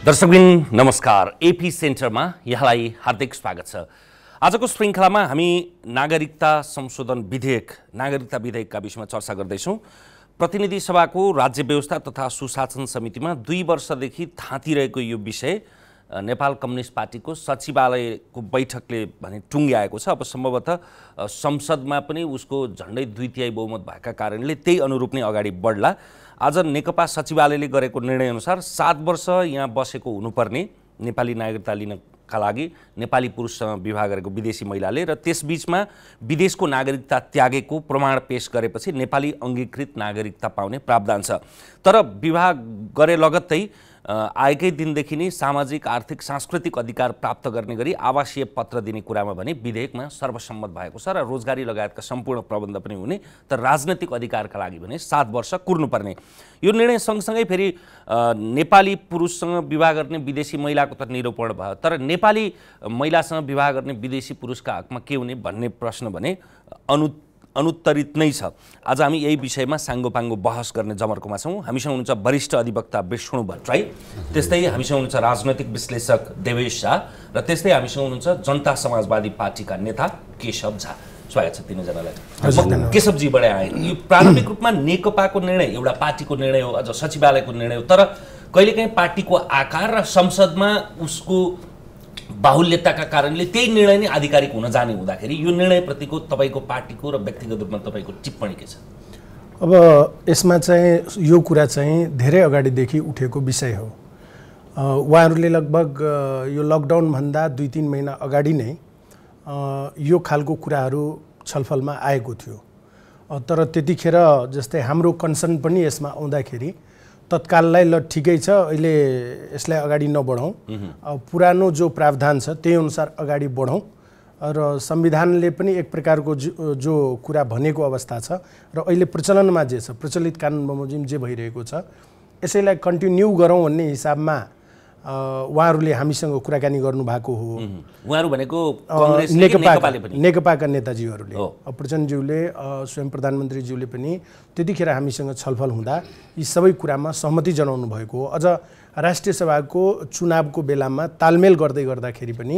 दर्शकबिन नमस्कार। एपी सेन्टरमा यहाँलाई हार्दिक स्वागत छ। आजको श्रृङ्खलामा हामी नागरिकता संशोधन विधेयक नागरिकता विधेयकका विषयमा चर्चा गर्दैछौँ। प्रतिनिधि सभाको राज्य व्यवस्था तथा सुशासन समितिमा 2 वर्षदेखि थाँतिरहेको यो विषय नेपाल कम्युनिस्ट पार्टीको सचिवालयको बैठकले भने टुङ्ग्याएको छ। अब सम्भवतः संसदमा पनि उसको झन्डै 2/3 बहुमत भएका कारणले त्यही अनुरूप नै अगाडि बढ्ला। आज नेकपा सचिवालयले गरेको निर्णयअनुसार 7 वर्ष यहाँ बसेको हुनुपर्ने नेपाली नागरिकता लिनका लागि नेपाली पुरुषसँग विवाह गरेको विदेशी महिलाले र त्यसबीचमा विदेशको नागरिकता त्यागेको प्रमाण पेश गरेपछि नेपाली अङ्गीकृत नागरिकता पाउने प्रावधान छ। तर विवाह गरे लगत्तै आएकै दिनदेखि नै सामाजिक आर्थिक सांस्कृतिक अधिकार प्राप्त गर्ने गरी आवासीय पत्र दिने कुरामा भने विधेयकमा सर्वसम्मत भएको छ र रोजगारी लगायतका सम्पूर्ण प्रबन्ध पनि हुने, तर राजनैतिक अधिकारका लागि भने 7 वर्ष कुर्नुपर्ने यो निर्णय सँगसँगै फेरि नेपाली पुरुषसँग विवाह गर्ने विदेशी महिलाको त निरूपण भयो, तर नेपाली महिलासँग विवाह गर्ने विदेशी पुरुषका हकमा के हुने भन्ने प्रश्न भने अनुत्तरित नै छ। आज हामी यही विषयमा साङ्गोपाङ्गो बहस गर्ने जमर्कोमा छौँ। हामीसँग हुनुहुन्छ वरिष्ठ अधिवक्ता विष्णु भट्टराई, त्यस्तै हामीसँग हुनुहुन्छ राजनैतिक विश्लेषक देवेश झा र त्यस्तै हामीसँग हुनुहुन्छ जनता समाजवादी पार्टीका नेता केशव झा। स्वागत छ तीनजनालाई। केशवजीबाट आए यो प्रारम्भिक रूपमा नेकपाको निर्णय एउटा पार्टीको निर्णय हो, अझ सचिवालयको निर्णय हो, तर कहिलेकाहीँ पार्टीको आकार र संसदमा उसको बाहुल्यताका कारणले त्यही निर्णय नै आधिकारिक हुन जाने हुँदाखेरि यो निर्णयप्रतिको तपाईँको पार्टीको र व्यक्तिगत रूपमा तपाईँको टिप्पणी के छ? अब यसमा चाहिँ यो कुरा चाहिँ धेरै अगाडिदेखि उठेको विषय हो। उहाँहरूले लगभग यो लकडाउनभन्दा 2-3 महिना अगाडि नै यो खालको कुराहरू छलफलमा आएको थियो। तर त्यतिखेर जस्तै हाम्रो कन्सर्न पनि यसमा आउँदाखेरि तत्काललाई ल ठिकै छ, अहिले यसलाई अगाडि नबढौँ, पुरानो जो प्रावधान छ त्यही अनुसार अगाडि बढौँ र संविधानले पनि एक प्रकारको जो कुरा भनेको अवस्था छ र अहिले प्रचलनमा जे छ, प्रचलित कानुन बमोजिम जे भइरहेको छ यसैलाई कन्टिन्यू गरौँ भन्ने हिसाबमा उहाँहरूले हामीसँग कुराकानी गर्नुभएको हो। उहाँहरू भनेको नेकपाका नेताजीहरूले, प्रचण्डज्यूले, स्वयं प्रधानमन्त्रीज्यूले पनि त्यतिखेर हामीसँग छलफल हुँदा यी सबै कुरामा सहमति जनाउनु भएको हो। अझ राष्ट्रिय सभाको चुनावको बेलामा तालमेल गर्दै गर्दाखेरि पनि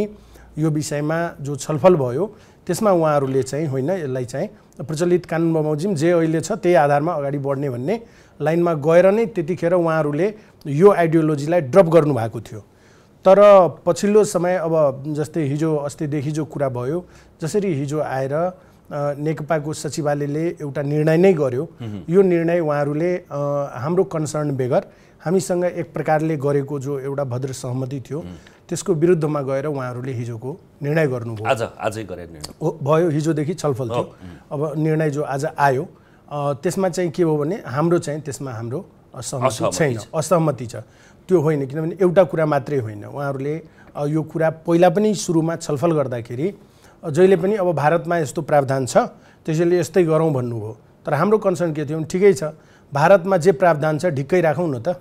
यो विषयमा जो छलफल भयो त्यसमा उहाँहरूले चाहिँ होइन, यसलाई चाहिँ प्रचलित कानुन बमोजिम जे अहिले छ त्यही आधारमा अगाडि बढ्ने भन्ने लाइनमा गएर नै त्यतिखेर उहाँहरूले यो आइडियोलोजीलाई ड्रप गर्नुभएको थियो। तर पछिल्लो समय अब जस्तै हिजो अस्तिदेखि जो कुरा भयो, जसरी हिजो आएर नेकपाको सचिवालयले एउटा निर्णय नै गर्यो, यो निर्णय उहाँहरूले हाम्रो कन्सर्न बेगर हामीसँग एक प्रकारले गरेको जो एउटा भद्र सहमति थियो त्यसको विरुद्धमा गएर उहाँहरूले हिजोको निर्णय गर्नुभयो। आजै गरे निर्णय भयो, हिजोदेखि छलफल थियो। अब निर्णय जो आज आयो त्यसमा चाहिँ के हो भने हाम्रो चाहिँ त्यसमा हाम्रो असहमति छ, त्यो होइन। किनभने एउटा कुरा मात्रै होइन, उहाँहरूले यो कुरा पहिला पनि सुरुमा छलफल गर्दाखेरि जहिले पनि अब भारतमा यस्तो प्रावधान छ त्यसैले यस्तै गरौँ भन्नुभयो। तर हाम्रो कन्सर्न के थियो भने ठिकै छ, भारतमा जे प्रावधान छ ढिक्कै राखौँ न त,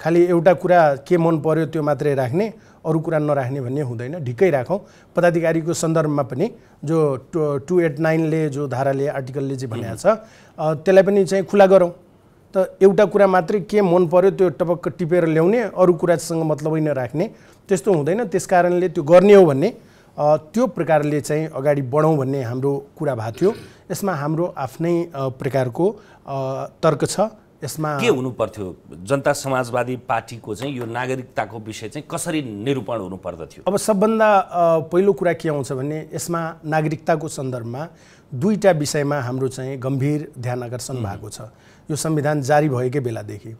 खालि एउटा कुरा के मन पर्यो त्यो मात्रै राख्ने, अरू कुरा नराख्ने भन्ने हुँदैन, ढिक्कै राखौँ। पदाधिकारीको सन्दर्भमा पनि जो 289ले जो धाराले आर्टिकलले चाहिँ भनेको छ त्यसलाई पनि चाहिँ खुला गरौँ। त एउटा कुरा मात्रै के मन पर्यो त्यो टपक्क टिपेर ल्याउने, अरू कुरासँग मतलबै नराख्ने, त्यस्तो हुँदैन। त्यस कारणले त्यो गर्ने हो भन्ने त्यो प्रकारले चाहिँ अगाडि बढौँ भन्ने हाम्रो कुरा भएको थियो। यसमा हाम्रो आफ्नै प्रकारको तर्क छ। यसमा के हुनु पर्थ्यो? जनता समाजवादी पार्टीको चाहिँ यो नागरिकताको विषय चाहिँ कसरी निरूपण हुनु पर्दथ्यो? अब सबभन्दा पहिलो कुरा के आउँछ भने यसमा नागरिकताको सन्दर्भमा 2टा विषयमा हाम्रो चाहिँ गम्भीर ध्यान आकर्षण भएको छ यो संविधान जारी भएकै बेलादेखि।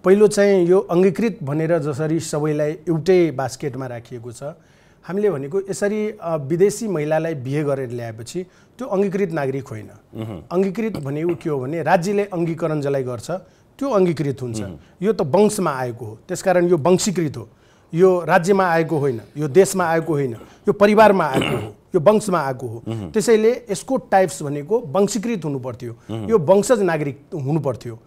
पहिलो चाहिँ यो अङ्गीकृत भनेर जसरी सबैलाई एउटै बास्केटमा राखिएको छ, हामीले भनेको यसरी विदेशी महिलालाई बिहे गरेर ल्याएपछि त्यो अङ्गीकृत नागरिक होइन। अङ्गीकृत भनेको के हो भने राज्यले अङ्गीकरण जसलाई गर्छ त्यो अङ्गीकृत हुन्छ। यो त वंशमा आएको हो, त्यसकारण यो वंशीकृत हो, यो राज्यमा आएको होइन, यो देशमा आएको होइन, यो परिवारमा आएको हो, यो वंशमा आएको हो। त्यसैले यसको टाइप्स भनेको वंशीकृत हुनुपर्थ्यो, यो वंशज नागरिक हुनुपर्थ्यो।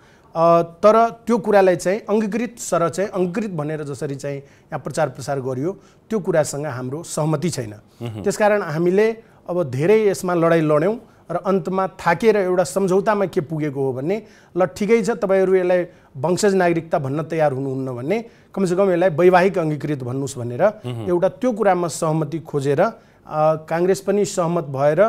तर त्यो कुरालाई चाहिँ अङ्गीकृत सर चाहिँ अङ्गीकृत भनेर जसरी चाहिँ यहाँ प्रचार प्रसार गरियो त्यो कुरासँग हाम्रो सहमति छैन। त्यसकारण हामीले अब धेरै यसमा लडाइँ लड्यौँ र अन्तमा थाकेर एउटा सम्झौतामा के पुगेको हो भने ल ठिकै छ तपाईहरू यसलाई वंशज नागरिकता भन्न तयार हुनुहुन्न भने कमसेकम यसलाई वैवाहिक अङ्गीकृत भन्नुस् भनेर एउटा त्यो कुरामा सहमति खोजेर काङ्ग्रेस पनि सहमत भएर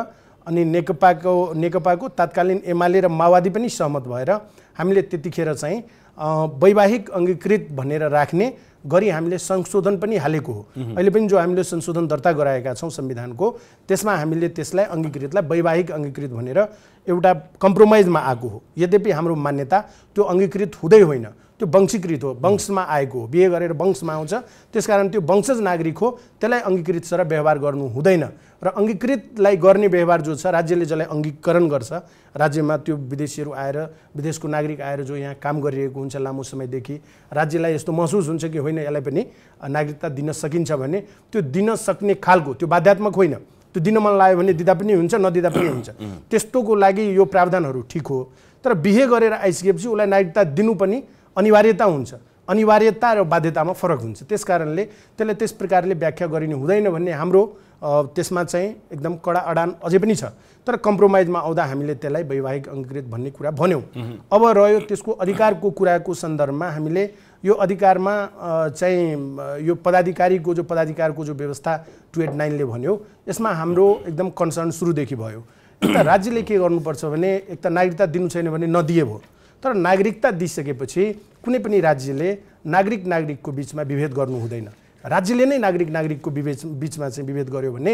अनि नेकपाको तत्कालीन एमाले र माओवादी पनि सहमत भएर हामीले त्यतिखेर चाहिँ वैवाहिक अङ्गीकृत भनेर राख्ने गरी हामीले संशोधन पनि हालेको हो। अहिले पनि जो हामीले संशोधन दर्ता गराएका छौँ संविधानको त्यसमा हामीले त्यसलाई अङ्गीकृतलाई वैवाहिक अङ्गीकृत भनेर एउटा कम्प्रोमाइजमा आएको हो। यद्यपि हाम्रो मान्यता त्यो अङ्गीकृत हुँदै होइन, त्यो वंशीकृत हो, वंशमा आएको हो, बिहे गरेर वंशमा आउँछ, त्यसकारण त्यो वंशज नागरिक हो, त्यसलाई अङ्गीकृत सर व्यवहार गर्नु हुँदैन। र अङ्गीकृतलाई गर्ने व्यवहार जो छ राज्यले जसलाई अङ्गीकरण गर्छ, राज्यमा त्यो विदेशीहरू आएर विदेशको नागरिक आएर जो यहाँ काम गरिरहेको हुन्छ लामो समयदेखि राज्यलाई यस्तो महसुस हुन्छ कि होइन यसलाई पनि नागरिकता दिन सकिन्छ भने त्यो दिन सक्ने खालको त्यो बाध्यात्मक होइन, त्यो दिन मन लाग्यो भने दिँदा पनि हुन्छ नदिँदा पनि हुन्छ, त्यस्तोको लागि यो प्रावधानहरू ठिक हो। तर बिहे गरेर आइसकेपछि उसलाई नागरिकता दिनु पनि अनिवार्यता हुन्छ, अनिवार्यता र बाध्यतामा फरक हुन्छ। त्यस कारणले त्यसलाई त्यस प्रकारले व्याख्या गरिनु हुँदैन भन्ने हाम्रो त्यसमा चाहिँ एकदम कडा अडान अझै पनि छ। तर कम्प्रोमाइजमा आउँदा हामीले त्यसलाई वैवाहिक अङ्गीकृत भन्ने कुरा भन्यौँ। अब रह्यो त्यसको अधिकारको कुराको सन्दर्भमा हामीले यो अधिकारमा चाहिँ यो पदाधिकारको जो व्यवस्था 289 ले भन्यो यसमा हाम्रो एकदम कन्सर्न सुरुदेखि भयो। एक त राज्यले के गर्नुपर्छ भने एक त नागरिकता दिनु छैन भने नदिए भयो, तर नागरिकता दिइसकेपछि कुनै पनि राज्यले नागरिकको बिचमा विभेद गर्नु हुँदैन। राज्यले नै नागरिकको बिचमा चाहिँ विभेद गर्यो भने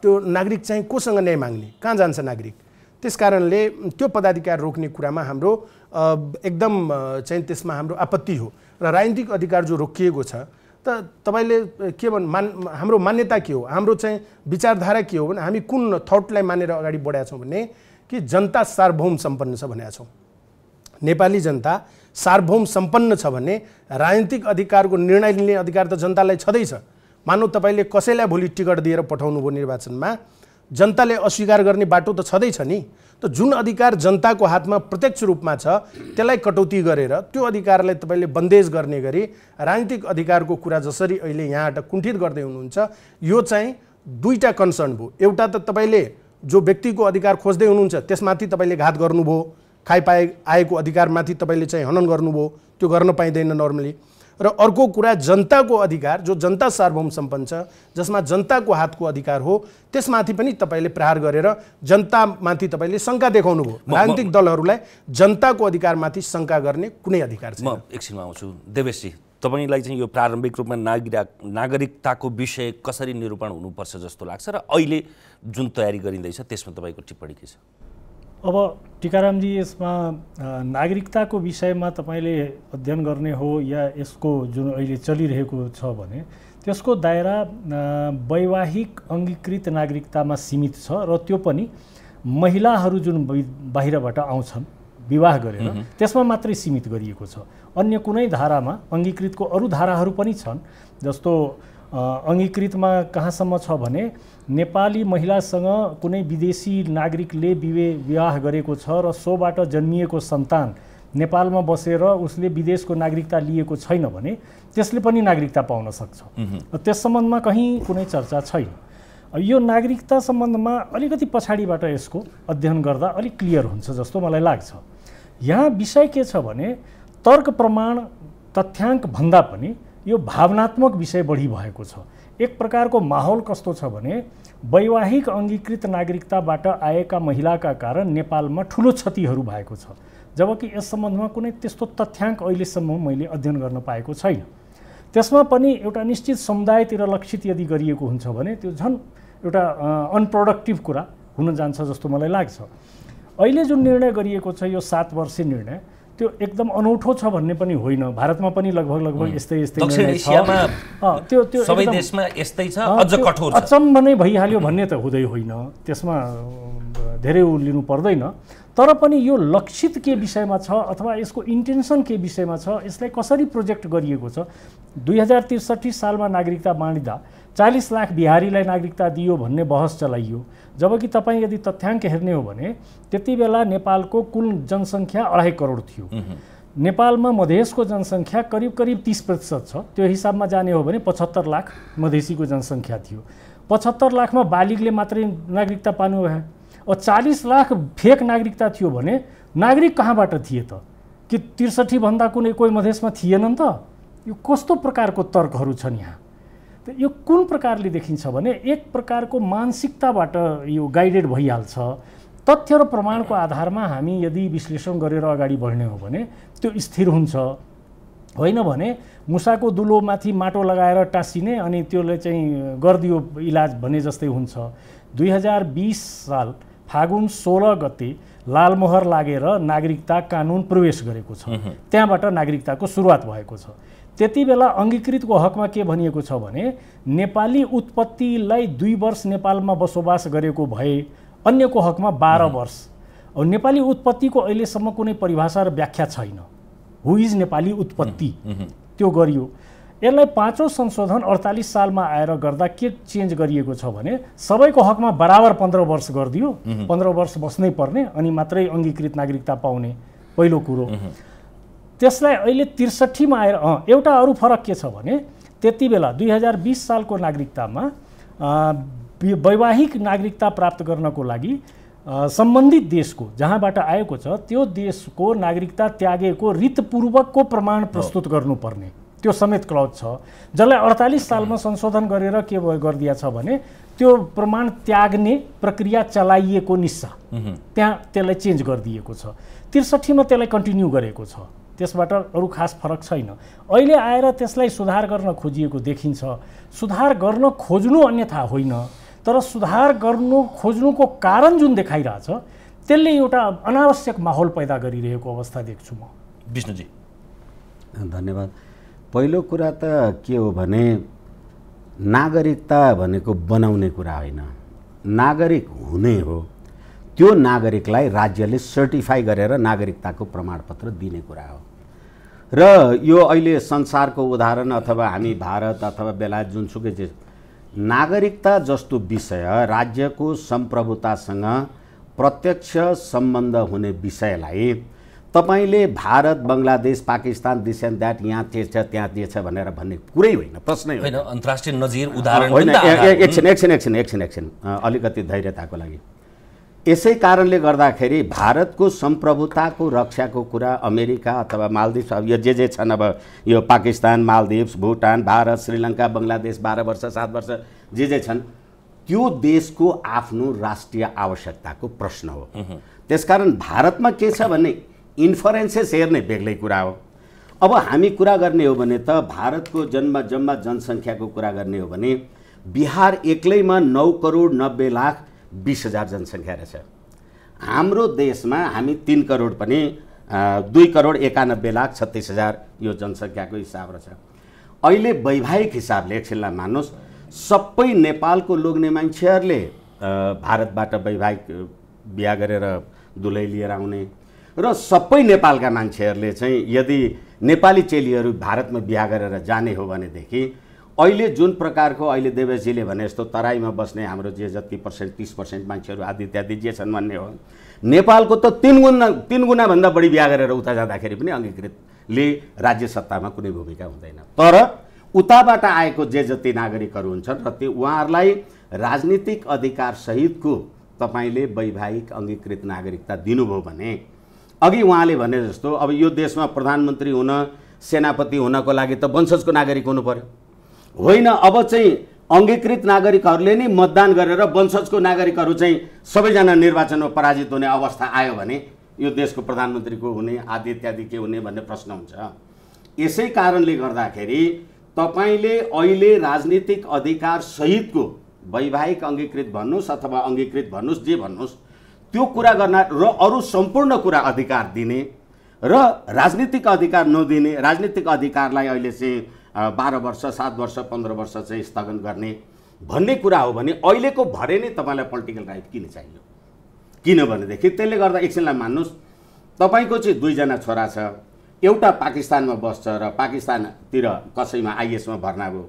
त्यो नागरिक चाहिँ कोसँग न्याय माग्ने, कहाँ जान्छ नागरिक? त्यसकारणले त्यो पदाधिकार रोक्ने कुरामा हाम्रो एकदम चाहिँ त्यसमा हाम्रो आपत्ति हो। र राजनीतिक अधिकार जो रोकिएको छ त तपाईले के हाम्रो मान्यता के हो, हाम्रो चाहिँ विचारधारा के हो भने हामी कुन थटलाई मानेर अगाडि बढाएका छौँ भने कि जनता सार्वभौम सम्पन्न छ भनेका छौँ। नेपाली जनता सार्वभौम सम्पन्न छ भने राजनीतिक अधिकारको निर्णय लिने अधिकार त जनतालाई छँदैछ। मानौ तपाईँले कसैलाई भोलि टिकट दिएर पठाउनु भयो निर्वाचनमा, जनताले अस्वीकार गर्ने बाटो त छँदैछ नि। त जुन अधिकार जनताको हातमा प्रत्यक्ष रूपमा छ त्यसलाई कटौती गरेर त्यो अधिकारलाई तपाईँले बन्देज गर्ने गरी राजनीतिक अधिकारको कुरा जसरी अहिले यहाँबाट कुण्ठित गर्दै हुनुहुन्छ, यो चाहिँ दुईटा कन्सर्न भयो। एउटा त तपाईँले जो व्यक्तिको अधिकार खोज्दै हुनुहुन्छ त्यसमाथि तपाईँले घात गर्नुभयो, आएको अधिकारमाथि तपाईँले चाहिँ हनन गर्नुभयो, त्यो गर्न पाइँदैन नर्मली। र अर्को कुरा जनताको अधिकार जो जनता सार्वभौम सम्पन्न छ, जसमा जनताको हातको अधिकार हो, त्यसमाथि पनि तपाईँले प्रहार गरेर जनतामाथि तपाईँले शङ्का देखाउनु भयो। राजनीतिक दलहरूलाई जनताको अधिकारमाथि शङ्का गर्ने कुनै अधिकार छैन। म एकछिनमा आउँछु। देवेशजी, तपाईँलाई चाहिँ यो प्रारम्भिक रूपमा नागरिकताको विषय कसरी निरूपण हुनुपर्छ जस्तो लाग्छ र अहिले जुन तयारी गरिँदैछ त्यसमा तपाईँको टिप्पणी के छ? अब टिकारामजी, यसमा नागरिकताको विषयमा तपाईँले अध्ययन गर्ने हो या यसको जुन अहिले चलिरहेको छ भने त्यसको दायरा वैवाहिक अङ्गीकृत नागरिकतामा सीमित छ र त्यो पनि महिलाहरू जुन बाहिरबाट आउँछन् विवाह गरेर त्यसमा मात्रै सीमित गरिएको छ। अन्य कुनै धारामा अङ्गीकृतको अरू धाराहरू पनि छन्, जस्तो अङ्गीकृतमा कहाँसम्म छ भने नेपाली महिलासँग कुनै विदेशी नागरिकले विवाह गरेको छ र सोबाट जन्मिएको सन्तान नेपालमा बसेर उसले विदेशको नागरिकता लिएको छैन भने त्यसले पनि नागरिकता पाउन सक्छ। त्यस सम्बन्धमा कहीँ कुनै चर्चा छैन। यो नागरिकता सम्बन्धमा अलिकति पछाडिबाट यसको अध्ययन गर्दा अलिक क्लियर हुन्छ जस्तो मलाई लाग्छ। यहाँ विषय के छ भने तर्क प्रमाण तथ्याङ्क भन्दा पनि यो भावनात्मक विषय बढी भएको छ। एक प्रकारको माहौल कस्तो छ भने वैवाहिक अङ्गीकृत नागरिकताबाट आएका महिलाका कारण नेपालमा ठुलो क्षतिहरू भएको छ, जबकि यस सम्बन्धमा कुनै त्यस्तो तथ्याङ्क अहिलेसम्म मैले अध्ययन गर्न पाएको छैन। त्यसमा पनि एउटा निश्चित समुदायतिर लक्षित यदि गरिएको हुन्छ भने त्यो झन् एउटा अनप्रोडक्टिभ कुरा हुन जान्छ जस्तो मलाई लाग्छ। अहिले जुन निर्णय गरिएको छ यो 7 वर्षे निर्णय, त्यो एकदम अनौठो छ भन्ने पनि होइन। भारतमा पनि लगभग यस्तै निर्णय छ, त्यो सबै देशमा यस्तै छ, अझ कठोर छ। अचम्म नै भइहाल्यो भन्ने त हुँदै होइन, त्यसमा धेरै लिनु पर्दैन। तर पनि यो लक्षित के विषयमा छ अथवा यसको इन्टेन्सन के विषयमा छ, यसलाई कसरी प्रोजेक्ट गरिएको छ। 2063 सालमा नागरिकता बाँडिँदा 40 लाख बिहारीलाई नागरिकता दियो भन्ने बहस चलाइयो, जबकि तपाईँ यदि तथ्याङ्क हेर्ने हो भने त्यति बेला नेपालको कुल जनसङ्ख्या 2.5 करोड थियो। नेपालमा मधेसको जनसङ्ख्या करिब 30% छ। त्यो हिसाबमा जाने हो भने 75 लाख मधेसीको जनसङ्ख्या थियो। 75 लाखमा बालिगले मात्रै नागरिकता पाउनु भयो। अब 40 लाख फेक नागरिकता थियो भने नागरिक कहाँबाट थिए त? कि 63 भन्दा कुनै कोही मधेसमा थिएनन् त? यो कस्तो प्रकारको तर्कहरू छन् यहाँ? त यो कुन प्रकारले देखिन्छ भने एक प्रकारको मानसिकताबाट यो गाइडेड भइहाल्छ। तथ्य र प्रमाणको आधारमा हामी यदि विश्लेषण गरेर अगाडि बढ्ने हो भने त्यो स्थिर हुन्छ, होइन भने मुसाको दुलोमाथि माटो लगाएर टाँसिने अनि त्यसले चाहिँ गरिदियो इलाज भने जस्तै हुन्छ। 2020 साल फागुन 16 गते लालमोहर लागेर नागरिकता कानुन प्रवेश गरेको छ, त्यहाँबाट नागरिकताको सुरुवात भएको छ। त्यति बेला अङ्गीकृतको हकमा के भनिएको छ भने नेपाली उत्पत्तिलाई 2 वर्ष नेपालमा बसोबास गरेको भए अन्यको हकमा 12 वर्ष। अब नेपाली उत्पत्तिको अहिलेसम्म कुनै परिभाषा र व्याख्या छैन। हु इज नेपाली उत्पत्ति त्यो गरियो। यसलाई 5औं संशोधन 48 सालमा आएर गर्दा के चेन्ज गरिएको छ भने सबैको हकमा बराबर 15 वर्ष गरिदियो, 15 वर्ष बस्नै पर्ने अनि मात्रै अङ्गीकृत नागरिकता पाउने पहिलो कुरो। त्यसलाई अहिले 63 मा आएर एउटा अरू फरक के छ भने त्यति बेला 2020 सालको नागरिकतामा वैवाहिक नागरिकता प्राप्त गर्नको लागि सम्बन्धित देशको जहाँबाट आएको छ त्यो देशको नागरिकता त्यागेको रीतपूर्वकको प्रमाण प्रस्तुत गर्नुपर्ने त्यो समेत क्लज छ, जसलाई 48 सालमा संशोधन गरेर के गरिदिया छ भने त्यो प्रमाण त्याग्ने प्रक्रिया चलाइएको निस्सा त्यहाँ त्यसलाई चेन्ज गरिदिएको छ। 63 मा त्यसलाई कन्टिन्यू गरेको छ, त्यसबाट अरू खास फरक छैन। अहिले आएर त्यसलाई सुधार गर्न खोजिएको देखिन्छ। सुधार गर्न खोज्नु अन्यथा होइन, तर सुधार गर्नु खोज्नुको कारण जुन देखाइरहेछ त्यसले एउटा अनावश्यक माहौल पैदा गरिरहेको अवस्था देख्छु म। विष्णुजी धन्यवाद। पहिलो कुरा त के हो भने नागरिकता भनेको बनाउने कुरा होइन, नागरिक हुने हो। त्यो नागरिकलाई राज्यले सर्टिफाई गरेर नागरिकताको प्रमाणपत्र दिने कुरा हो। र यो अहिले संसारको उदाहरण अथवा हामी भारत अथवा बेलायत जुनसुकै चाहिँ नागरिकता जस्तो विषय राज्यको सम्प्रभुतासँग प्रत्यक्ष सम्बन्ध हुने विषयलाई तपाईले Bharat Bangladesh Pakistan this and that यहाँ के छ त्यहाँ के छ भनेर भन्ने कुरै होइन, प्रश्नै होइन। अन्तर्राष्ट्रिय नजिर उदाहरण होइन। एकछिन अलिकति धैर्यताको लागि। यसै कारणले गर्दाखेरि भारतको सम्प्रभुताको रक्षाको कुरा अमेरिका अथवा मालदिप्स अब यो जे छन्, अब यो पाकिस्तान, मालदिप्स, भुटान, भारत, श्रीलङ्का, बङ्गलादेश 12 वर्ष 7 वर्ष जे छन्, त्यो देशको आफ्नो राष्ट्रिय आवश्यकताको प्रश्न हो। त्यसकारण भारतमा के छ भन्ने इन्फरेन्सेस हेर्ने बेग्लै कुरा हो। अब हामी कुरा गर्ने हो भने त भारतको जम्मा जनसङ्ख्याको कुरा गर्ने हो भने बिहार एक्लैमा 9,90,20,000 जनसङ्ख्या रहेछ। हाम्रो देशमा हामी 3 करोड पनि 2,91,36,000 यो जनसङ्ख्याको हिसाब रहेछ। अहिले वैवाहिक हिसाबले एकछिनलाई मान्नुहोस्, सबै नेपालको लोग्ने मान्छेहरूले भारतबाट वैवाहिक बिहा गरेर दुलै लिएर आउने र सबै नेपालका मान्छेहरूले चाहिँ यदि नेपाली चेलीहरू भारतमा बिहा गरेर जाने हो भनेदेखि अहिले जुन प्रकारको अहिले देवेशजीले भने जस्तो तराईमा बस्ने हाम्रो जे जति % 30% मान्छेहरू आदि इत्यादि जे छन् भन्ने हो, नेपालको त 3 गुणाभन्दा बढी बिहा गरेर उता जाँदाखेरि पनि अङ्गीकृतले राज्य सत्तामा कुनै भूमिका हुँदैन। तर उताबाट आएको जे जति नागरिकहरू हुन्छन् र त्यो उहाँहरूलाई राजनीतिक अधिकार सहितको तपाईँले वैवाहिक अङ्गीकृत नागरिकता दिनुभयो भने अघि उहाँले भने जस्तो अब यो देशमा प्रधानमन्त्री हुन, सेनापति हुनको लागि त वंशजको नागरिक हुनु पर्यो होइन। अब चाहिँ अङ्गीकृत नागरिकहरूले नै मतदान गरेर वंशजको नागरिकहरू चाहिँ सबैजना निर्वाचनमा पराजित हुने अवस्था आयो भने यो देशको प्रधानमन्त्रीको हुने आदि इत्यादि के हुने भन्ने प्रश्न हुन्छ। यसै कारणले गर्दाखेरि तपाईले अहिले राजनीतिक अधिकार सहितको वैवाहिक अङ्गीकृत भन्नुहोस् अथवा अङ्गीकृत भन्नुहोस् जे भन्नुहोस् त्यो कुरा गर्न र अरू सम्पूर्ण कुरा अधिकार दिने र राजनीतिक अधिकार नदिने, राजनीतिक अधिकारलाई अहिले चाहिँ 12 वर्ष 7 वर्ष 15 वर्ष चाहिँ स्थगन गर्ने भन्ने कुरा हो भने अहिलेको भरे नै तपाईँलाई पोलिटिकल राइट किन चाहियो? किनभनेदेखि त्यसले गर्दा एकछिनलाई मान्नुहोस्, तपाईँको चाहिँ 2 जना छोरा छ, एउटा पाकिस्तानमा बस्छ र पाकिस्तानतिर कसैमा आइएसमा भर्ना भयो,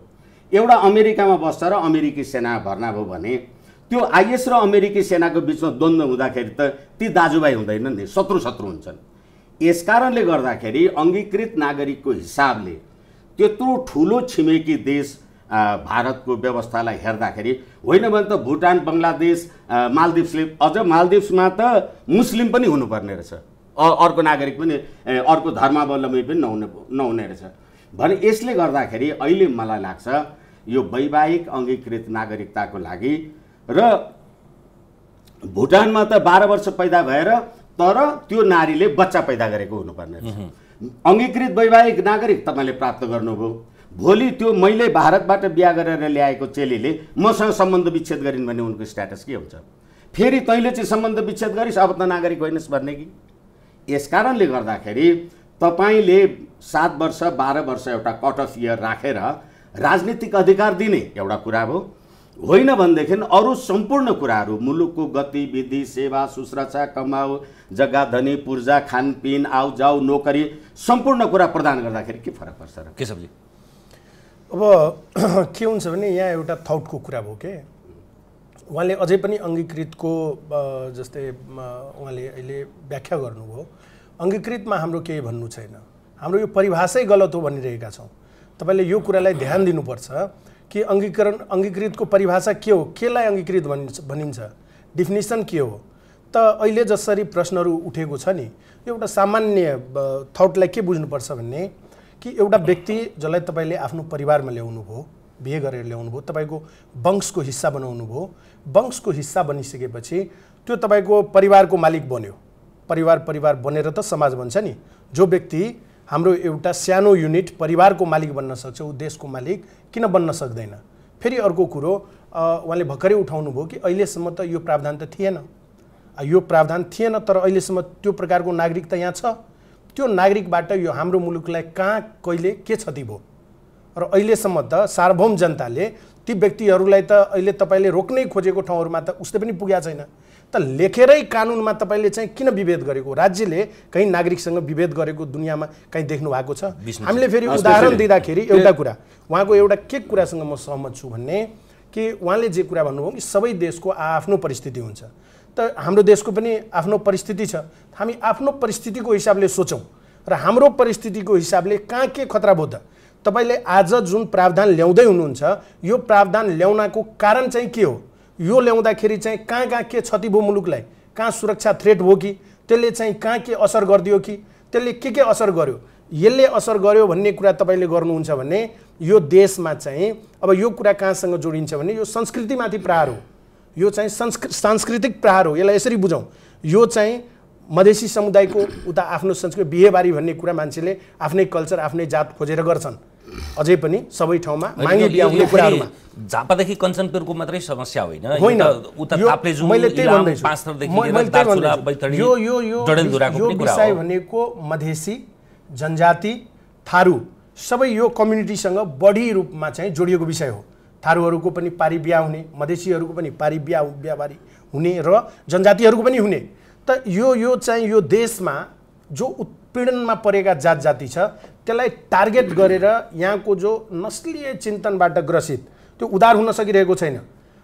एउटा अमेरिकामा बस्छ र अमेरिकी सेनामा भर्ना भयो भने त्यो आइएस र अमेरिकी सेनाको बिचमा द्वन्द्व हुँदाखेरि त ती दाजुभाइ हुँदैनन् नि, शत्रु हुन्छन्। यसकारणले गर्दाखेरि अङ्गीकृत नागरिकको हिसाबले त्यत्रो ठुलो छिमेकी देश भारतको व्यवस्थालाई हेर्दाखेरि, होइन भने त भुटान, बङ्गलादेश, मालदिप्सले, अझ मालदिप्समा त मुस्लिम पनि हुनुपर्ने रहेछ, अर्को नागरिक पनि, अर्को धर्मावलम्बी पनि नहुने रहेछ भने यसले गर्दाखेरि अहिले मलाई लाग्छ यो वैवाहिक अङ्गीकृत नागरिकताको लागि र भुटानमा त 12 वर्ष पैदा भएर तर त्यो नारीले बच्चा पैदा गरेको हुनुपर्ने रहेछ। अङ्गीकृत वैवाहिक नागरिक तपाईँले प्राप्त गर्नुभयो, भोलि त्यो मैले भारतबाट बिहा गरेर ल्याएको चेलीले मसँग सम्बन्ध विच्छेद गरिन् भने उनको स्ट्याटस के हुन्छ? फेरि तैँले चाहिँ सम्बन्ध विच्छेद गरिस् अब त नागरिक होइनस् भन्ने कि? यस कारणले गर्दाखेरि तपाईँले 7 वर्ष 12 वर्ष एउटा कट अफ इयर राखेर राजनीतिक अधिकार दिने एउटा कुरा हो, होइन भनेदेखि अरू सम्पूर्ण कुराहरू मुलुकको गतिविधि, सेवा, सुरक्षा, कमाउ, जग्गा, धनी, पूर्जा, खानपिन, आउ जाउ, नोकरी सम्पूर्ण कुरा प्रदान गर्दाखेरि के फरक पर्छ र? केशवजी अब के हुन्छ भने यहाँ एउटा थाउटको कुरा भयो के, उहाँले अझै पनि अङ्गीकृतको जस्तै उहाँले अहिले व्याख्या गर्नुभयो, अङ्गीकृतमा हाम्रो केही भन्नु छैन, हाम्रो यो परिभाषै गलत हो भनिरहेका छौँ। तपाईँले यो कुरालाई ध्यान दिनुपर्छ कि अङ्गीकृतको परिभाषा के हो, केलाई अङ्गीकृत भनिन्छ, डिफिनिसन के हो। त अहिले जसरी प्रश्नहरू उठेको छ नि, एउटा सामान्य थाउटलाई के बुझ्नुपर्छ भन्ने कि एउटा व्यक्ति जसलाई तपाईँले आफ्नो परिवारमा ल्याउनु भयो, बिहे गरेर ल्याउनु भयो, तपाईँको वंशको हिस्सा बनाउनु भयो, वंशको हिस्सा बनिसकेपछि त्यो तपाईँको परिवारको मालिक बन्यो। परिवार बनेर त समाज बन्छ नि। जो व्यक्ति हाम्रो एउटा सानो युनिट परिवारको मालिक बन्न सक्छ ऊ देशको मालिक किन बन्न सक्दैन? फेरि अर्को कुरो उहाँले भर्खरै उठाउनु भयो कि अहिलेसम्म त यो प्रावधान त थिएन, यो प्रावधान थिएन तर अहिलेसम्म त्यो प्रकारको नागरिकता यहाँ छ। त्यो नागरिकबाट यो हाम्रो मुलुकलाई कहाँ कहिले के क्षति भयो र अहिलेसम्म त सार्वभौम जनताले ती व्यक्तिहरूलाई त अहिले तपाईँले रोक्नै खोजेको ठाउँहरूमा त उस्तै पनि पुगेको छैन। त लेखेरै कानुनमा तपाईँले चाहिँ किन विभेद गरेको? राज्यले कहीँ नागरिकसँग विभेद गरेको दुनियाँमा कहीँ देख्नु भएको छ? हामीले फेरि उदाहरण दिँदाखेरि एउटा कुरा, उहाँको एउटा के कुरासँग म सहमत छु भन्ने कि उहाँले जे कुरा भन्नुभयो कि सबै देशको आफ्नो परिस्थिति हुन्छ, त हाम्रो देशको पनि आफ्नो परिस्थिति छ। हामी आफ्नो परिस्थितिको हिसाबले सोचौँ र हाम्रो परिस्थितिको हिसाबले कहाँ के खतरा भयो त? तपाईँले आज जुन प्रावधान ल्याउँदै हुनुहुन्छ यो प्रावधान ल्याउनको कारण चाहिँ के हो? यो ल्याउँदाखेरि चाहिँ कहाँ के क्षति भयो मुलुकलाई? कहाँ सुरक्षा थ्रेट भयो कि? त्यसले चाहिँ कहाँ के असर गरिदियो कि? त्यसले के असर गर्यो? यसले असर गर्यो भन्ने कुरा तपाईँले गर्नुहुन्छ भने यो देशमा चाहिँ अब यो कुरा कहाँसँग जोडिन्छ भने यो संस्कृतिमाथि प्रहार हो। यो चाहिँ सांस्कृतिक प्रहार हो। यसलाई यसरी बुझौँ, यो चाहिँ मधेसी समुदायको उता आफ्नो संस्कृति बिहेबारी भन्ने कुरा मान्छेले आफ्नै कल्चर आफ्नै जात खोजेर गर्छन्। अझै पनि सबै ठाउँमा मागी बिहा हुने कुराहरूमा झापादेखि कञ्चनपुरको मात्रै समस्या होइन, होइन उता ताप्लेजुङ, मैले त्यही भन्दैछु। पाँचथरदेखि लिएर दार्चुला, बैतडी, डडेलधुराको पनि कुरा विषय हो। भनेको मधेसी, जनजाति, थारू सबै यो कम्युनिटीसँग बढी रूपमा चाहिँ जोडिएको विषय हो। थारूहरूको पनि पारी बिहा हुने, मधेसीहरूको पनि पारी बिहाबारी हुने र जनजातिहरूको पनि हुने। त यो चाहिँ यो देशमा जो उत्पीडनमा परेका जाति छ त्यसलाई टार्गेट गरेर यहाँको जो नस्लीय चिन्तनबाट ग्रसित त्यो उद्धार हुन सकिरहेको छैन।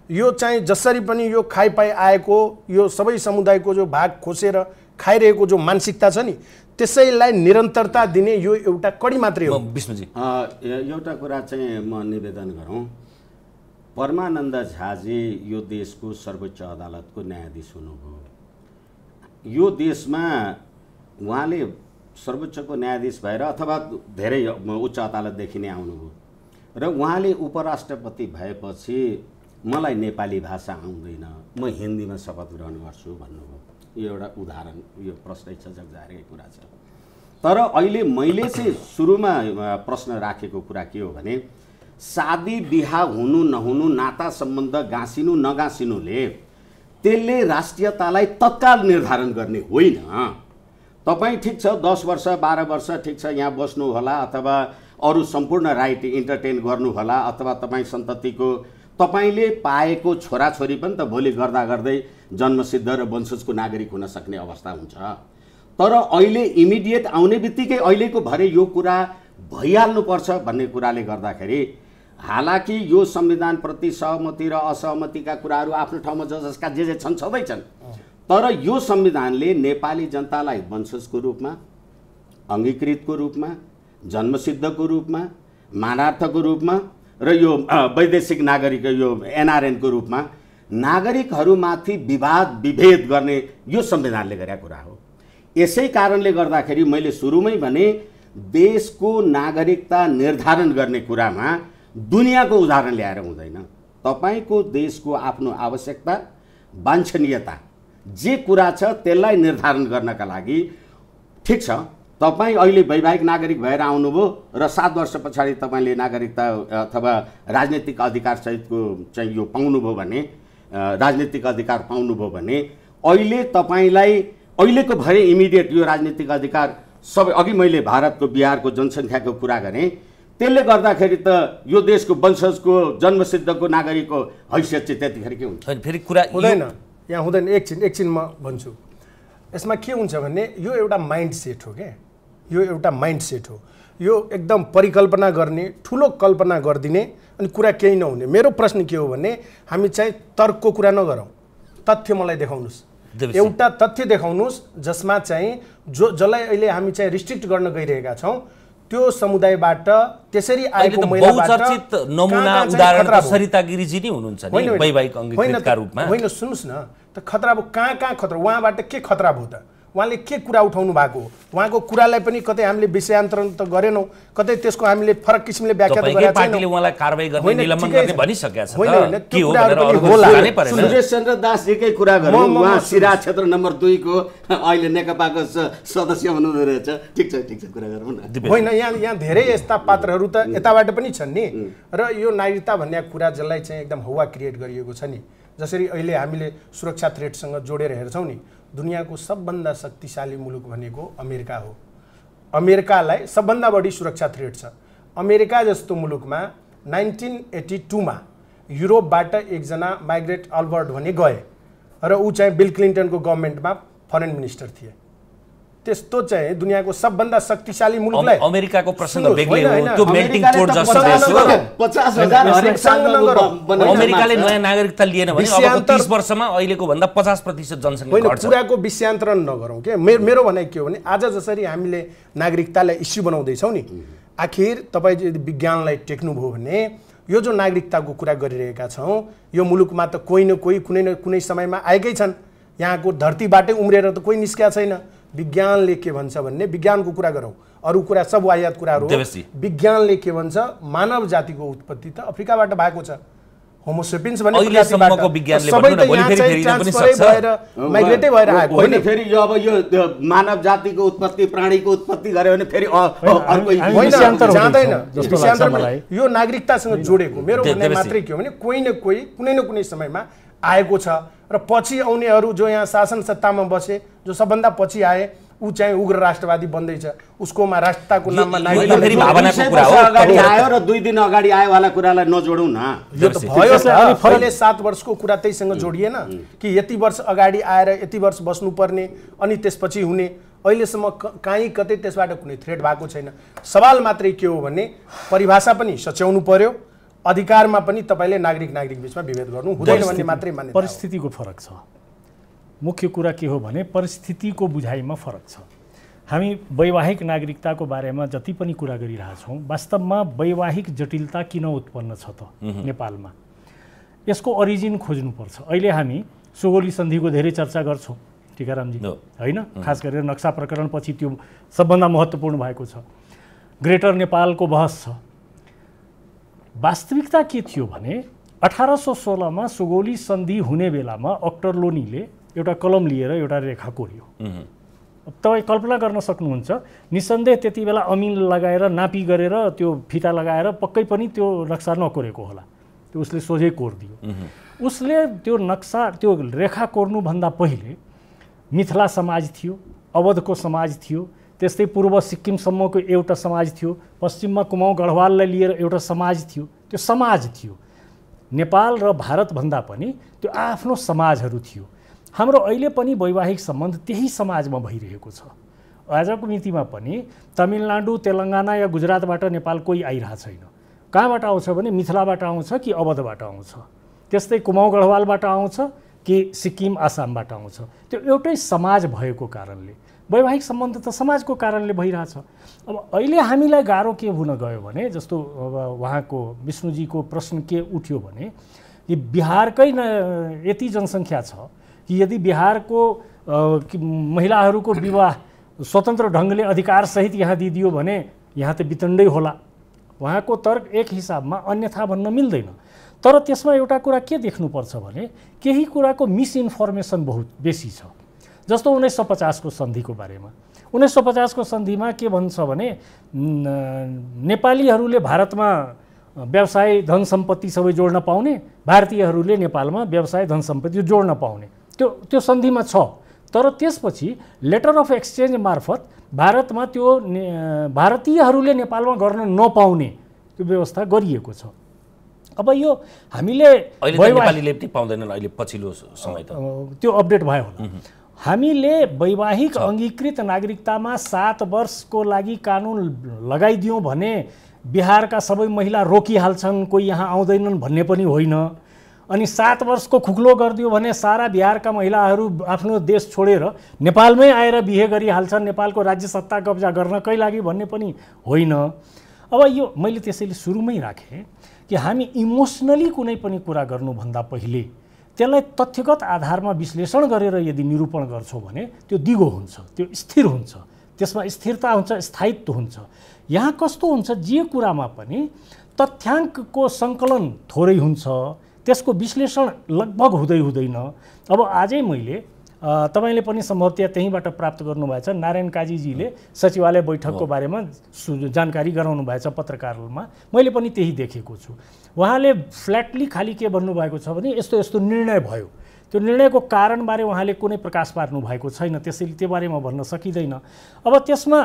यो चाहिँ जसरी पनि यो खाइपाइ आएको यो सबै समुदायको जो भाग खोसेर खाइरहेको जो मानसिकता छ नि त्यसैलाई निरन्तरता दिने यो एउटा कडी मात्रै हो। विष्णुजी एउटा कुरा चाहिँ म निवेदन गरौँ, परमानन्द झाजी यो देशको सर्वोच्च अदालतको न्यायाधीश हुनुभयो। यो देशमा उहाँले सर्वोच्चको न्यायाधीश भएर अथवा धेरै उच्च अदालतदेखि नै आउनुभयो र उहाँले उपराष्ट्रपति भएपछि मलाई नेपाली भाषा आउँदैन, म हिन्दीमा शपथ ग्रहण गर्छु भन्नुभयो। यो एउटा उदाहरण, यो प्रश्नै छ, जगजाहेरकै कुरा छ। तर अहिले मैले चाहिँ सुरुमा प्रश्न राखेको कुरा के हो भने शादी बिहा हुनु नहुनु, नाता सम्बन्ध गाँसिनु नगाँसिनुले त्यसले राष्ट्रियतालाई तत्काल निर्धारण गर्ने होइन। तपाईँ ठिक छ 10 वर्ष 12 वर्ष ठिक छ यहाँ बस्नु होला अथवा अरू सम्पूर्ण राइट इन्टरटेन गर्नु होला अथवा तपाईँ सन्ततिको तपाईँले पाएको छोराछोरी पनि त भोलि गर्दा गर्दै जन्मसिद्ध र वंशजको नागरिक हुन सक्ने अवस्था हुन्छ। तर अहिले इमिडिएट आउने बित्तिकै अहिलेको भरे यो कुरा भइहाल्नुपर्छ भन्ने कुराले गर्दाखेरि हालाकि यो संविधानप्रति सहमति र असहमतिका कुराहरू आफ्नो ठाउँमा जसका जे छन् छँदैछन्, तर यो संविधानले नेपाली जनतालाई वंशजको रूपमा, अङ्गीकृतको रूपमा, जन्मसिद्धको रूपमा, मानार्थको रूपमा र यो वैदेशिक नागरिक यो एनआरएनको रूपमा नागरिकहरूमाथि विभेद गर्ने यो संविधानले गरेका कुरा हो। यसै कारणले गर्दाखेरि मैले सुरुमै भने देशको नागरिकता निर्धारण गर्ने कुरामा दुनियाँको उदाहरण ल्याएर हुँदैन। तपाईको देशको आफ्नो आवश्यकता वाञ्छनीयता जे कुरा छ त्यसलाई निर्धारण गर्नका लागि ठिक छ तपाईँ अहिले वैवाहिक नागरिक भएर आउनुभयो र 7 वर्ष पछाडि तपाईँले नागरिकता अथवा राजनीतिक अधिकार सहितको चाहिँ यो पाउनुभयो भने राजनीतिक अधिकार पाउनुभयो भने अहिले तपाईँलाई अहिलेको भए इमिडिएट यो राजनीतिक अधिकार सबै अघि मैले भारतको बिहारको जनसङ्ख्याको कुरा गरेँ त्यसले गर्दाखेरि त यो देशको वंशजको जन्मसिद्धको नागरिकको हैसियत चाहिँ त्यतिखेर के हुन्छ फेरि कुरा हुँदैन यहाँ हुँदैन। एकछिन म भन्छु यसमा के हुन्छ भने यो एउटा माइन्ड सेट हो क्या यो एउटा माइन्ड सेट हो यो एकदम परिकल्पना गर्ने ठुलो कल्पना गरिदिने अनि कुरा केही नहुने। मेरो प्रश्न के हो भने हामी चाहिँ तर्कको कुरा नगरौँ तथ्य मलाई देखाउनुहोस् एउटा तथ्य देखाउनुहोस् जसमा चाहिँ जसलाई अहिले हामी चाहिँ रिस्ट्रिक्ट गर्न गइरहेका छौँ त्यो समुदायबाट त्यसरी आएको महिलाबाट बहुचर्चित नमुना उदाहरण सरिता गिरिजी नै हुनुहुन्छ नि वैवाहिक अङ्गीकृतका रूपमा। होइन सुन्नुस् न त खतरा अब कहाँ खतरा उहाँबाट के खतरा भयो त उहाँले के कुरा उठाउनु भएको उहाँको कुरालाई पनि कतै हामीले विषयान्तरण त गरेनौँ कतै त्यसको हामीले फरक किसिमले व्याख्या त गरेका छैनौँ। पार्टीले उहाँलाई कारबाही गर्ने निलम्बन गर्ने भनिसकेको छ होइन के हो भनेर अरूले जानै परेन। सुरेश चन्द्र दासजीकै कुरा गरौँ उहाँ सिरा क्षेत्र नम्बर 2 को अहिले नेकपाको सदस्य हुनुहुँदो रहेछ। ठिक छ कुरा गरौँ न। होइन यहाँ धेरै यस्ता पात्रहरू त यताबाट पनि छन् नि र यो नागरिकता भन्ने कुरा जसलाई चाहिँ एकदम हवा क्रिएट गरिएको छ नि जसरी अहिले हामीले सुरक्षा थ्रेटसँग जोडेर हेर्छौँ नि दुनियाँको सबभन्दा शक्तिशाली मुलुक भनेको अमेरिका हो। अमेरिकालाई सबभन्दा बढी सुरक्षा थ्रेट छ। अमेरिका जस्तो मुलुकमा 1982 मा युरोपबाट एकजना माइग्रेट अल्बर्ट भने गए र ऊ चाहिँ बिल क्लिन्टनको गभर्मेन्टमा फरेन मिनिस्टर थिए। त्यस्तो चाहिँ दुनियाँको सबभन्दा शक्तिशाली मुलुकलाई अमेरिकाको प्रसङ्ग बेग्लै हो त्यो मेल्टिङ पोट जस्तो देश हो। 50,000 हरेक सालमा अमेरिकाले नयाँ नागरिकता लिएन भने अब 30 वर्षमा अहिलेको भन्दा 50% जनसङ्ख्या घट्छ। कुराको विषयान्तरण नगरौँ के मेरो भनाइ के हो भने आज जसरी हामीले नागरिकतालाई इस्यु बनाउँदैछौँ नि आखिर तपाईँ यदि विज्ञानलाई टेक्नुभयो भने यो जो नागरिकताको कुरा गरिरहेका छौँ यो मुलुकमा त कोही न कोही कुनै न कुनै समयमा आएकै छन्। यहाँको धरतीबाटै उम्रेर त कोही निस्किया छैन। विज्ञानले के भन्छ भन्ने विज्ञानको कुरा गरौँ अरू कुरा सब वाहियात कुराहरू हो। विज्ञानले के भन्छ मानव जातिको उत्पत्ति त अफ्रिकाबाट भएको छ। होमोसेपियन्स भन्ने अहिलेसम्मको विज्ञानले भन्नु न भोलि फेरि फेरिन पनि सक्छ माइग्रेटै भएर आएको होइन। फेरि यो अब यो मानव जातिको उत्पत्ति प्राणीको उत्पत्ति गर्यो भने फेरि अर्को जाँदैन। यो नागरिकतासँग जोडेको मेरो भन्ने मात्रै के हो भने कोही न कोही कुनै न कुनै समयमा आएको छ र पछि आउनेहरू जो यहाँ शासन सत्तामा बसे जो सबभन्दा पछि आए ऊ चाहिँ उग्र राष्ट्रवादी बन्दैछ उसकोमा राष्ट्रताको नाममा फेरि भावनाको कुरा हो। अगाडि आयो र 2 दिन अगाडि आयो वाला कुरालाई नजोडौँ न। यो त भयो अहिले 7 वर्षको कुरा त्यहीसँग जोडिएन कि यति वर्ष अगाडि आएर यति वर्ष बस्नुपर्ने अनि त्यसपछि हुने अहिलेसम्म कहीँ कतै त्यसबाट कुनै थ्रेट भएको छैन। सवाल मात्रै के हो भने परिभाषा पनि सच्याउनु पर्यो अधिकारमा पनि तपाईले नागरिक बीचमा विभेद गर्नु हुँदैन भन्ने मात्रै मान्यता। परिस्थितिको फरक छ। मुख्य कुरा के हो भने परिस्थितिको बुझाइमा फरक छ। हामी वैवाहिक नागरिकताको बारेमा जति पनि कुरा गरिरहेछौँ वास्तवमा वैवाहिक जटिलता किन उत्पन्न छ त नेपालमा यसको ओरिजिन खोज्नुपर्छ। अहिले हामी सुगौली सन्धिको धेरै चर्चा गर्छौँ टीकारामजी होइन खास गरेर नक्सा प्रकरण पछि त्यो सबभन्दा महत्त्वपूर्ण भएको छ। ग्रेटर नेपालको बहस छ। वास्तविकता के थियो भने 1816 मा सुगौली सन्धि हुने बेलामा अक्टर लोनीले एउटा कलम लिएर एउटा रेखा कोर्यो। तपाईँ कल्पना गर्न सक्नुहुन्छ निसन्देह त्यति बेला अमिन लगाएर नापी गरेर त्यो फिता लगाएर पक्कै पनि त्यो नक्सा नकोरेको होला। त्यो उसले सोझै कोरिदियो। उसले त्यो नक्सा त्यो रेखा कोर्नुभन्दा पहिले मिथिला समाज थियो अवधको समाज थियो त्यस्तै पूर्व सिक्किमसम्मको एउटा समाज थियो पश्चिममा कुमाउँ गढवाललाई लिएर एउटा समाज थियो। त्यो समाज थियो नेपाल र भारतभन्दा पनि त्यो आफ्नो समाजहरू थियो। हाम्रो अहिले पनि वैवाहिक सम्बन्ध त्यही समाजमा भइरहेको छ। आजको मितिमा पनि तमिलनाडु तेलङ्गाना या गुजरातबाट नेपाल कोही आइरहेको छैन। कहाँबाट आउँछ भने मिथिलाबाट आउँछ कि अवधबाट आउँछ त्यस्तै कुमाउँ गढवालबाट आउँछ कि सिक्किम आसामबाट आउँछ। त्यो एउटै समाज भएको कारणले वैवाहिक सम्बन्ध त समाजको कारणले भइरहेछ। अब अहिले हामीलाई गाह्रो के हुन गयो भने जस्तो अब उहाँको विष्णुजीको प्रश्न के उठ्यो भने कि बिहारकै यति जनसङ्ख्या छ कि यदि बिहारको महिलाहरूको विवाह स्वतन्त्र ढङ्गले अधिकारसहित यहाँ दिइदियो भने यहाँ त वितण्डै होला। उहाँको तर्क एक हिसाबमा अन्यथा भन्न मिल्दैन। तर त्यसमा एउटा कुरा के देख्नुपर्छ भने केही कुराको मिसइन्फर्मेसन बहुत बेसी छ। जस्तो 1950 को सन्धिको बारेमा 1950 को सन्धिमा के भन्छ भने नेपालीहरूले भारतमा व्यवसाय धन सम्पत्ति सबै जोड्न पाउने, भारतीयहरूले नेपालमा व्यवसाय धन सम्पत्ति जोड्न पाउने त्यो सन्धिमा छ। तर त्यसपछि लेटर अफ एक्सचेन्ज मार्फत भारतमा त्यो भारतीयहरूले नेपालमा गर्न नपाउने त्यो व्यवस्था गरिएको छ। अब यो हामीले नेपालीले पाउँदैनन् अहिले पछिल्लो समय त त्यो अपडेट भयो होला। हामीले वैवाहिक अङ्गीकृत नागरिकतामा 7 वर्षको लागि कानुन लगाइदियौँ भने बिहारका सबै महिला रोकिहाल्छन्, कोही यहाँ आउँदैनन् भन्ने पनि होइन। अनि 7 वर्षको खुक्लो गरिदियो भने सारा बिहारका महिलाहरू आफ्नो देश छोडेर नेपालमै आएर बिहे गरिहाल्छन्, नेपालको राज्य सत्ता कब्जा गर्नकै लागि भन्ने पनि होइन। अब यो मैले त्यसैले सुरुमै राखेँ कि हामी इमोसनली कुनै पनि कुरा गर्नुभन्दा पहिले त्यसलाई तथ्यगत आधारमा विश्लेषण गरेर यदि निरूपण गर्छौँ भने त्यो दिगो हुन्छ, त्यो स्थिर हुन्छ, त्यसमा स्थिरता हुन्छ, स्थायित्व हुन्छ। यहाँ कस्तो हुन्छ जे कुरामा पनि तथ्याङ्कको सङ्कलन थोरै हुन्छ, त्यसको विश्लेषण लगभग हुँदैन। अब आजै मैले तपाईले पनि सम्भवतः त्यहीँबाट प्राप्त गर्नुभएछ, नारायण काजीजीले सचिवालय बैठकको बारेमा जानकारी गराउनु भएछ पत्रकारहरूमा, मैले पनि त्यही देखेको छु। उहाँले फ्ल्याटली खाली के भन्नुभएको छ भने यस्तो यस्तो निर्णय भयो, त्यो निर्णयको कारणबारे उहाँले कुनै प्रकाश पार्नु भएको छैन, त्यसैले त्यो बारेमा भन्न सकिँदैन। अब त्यसमा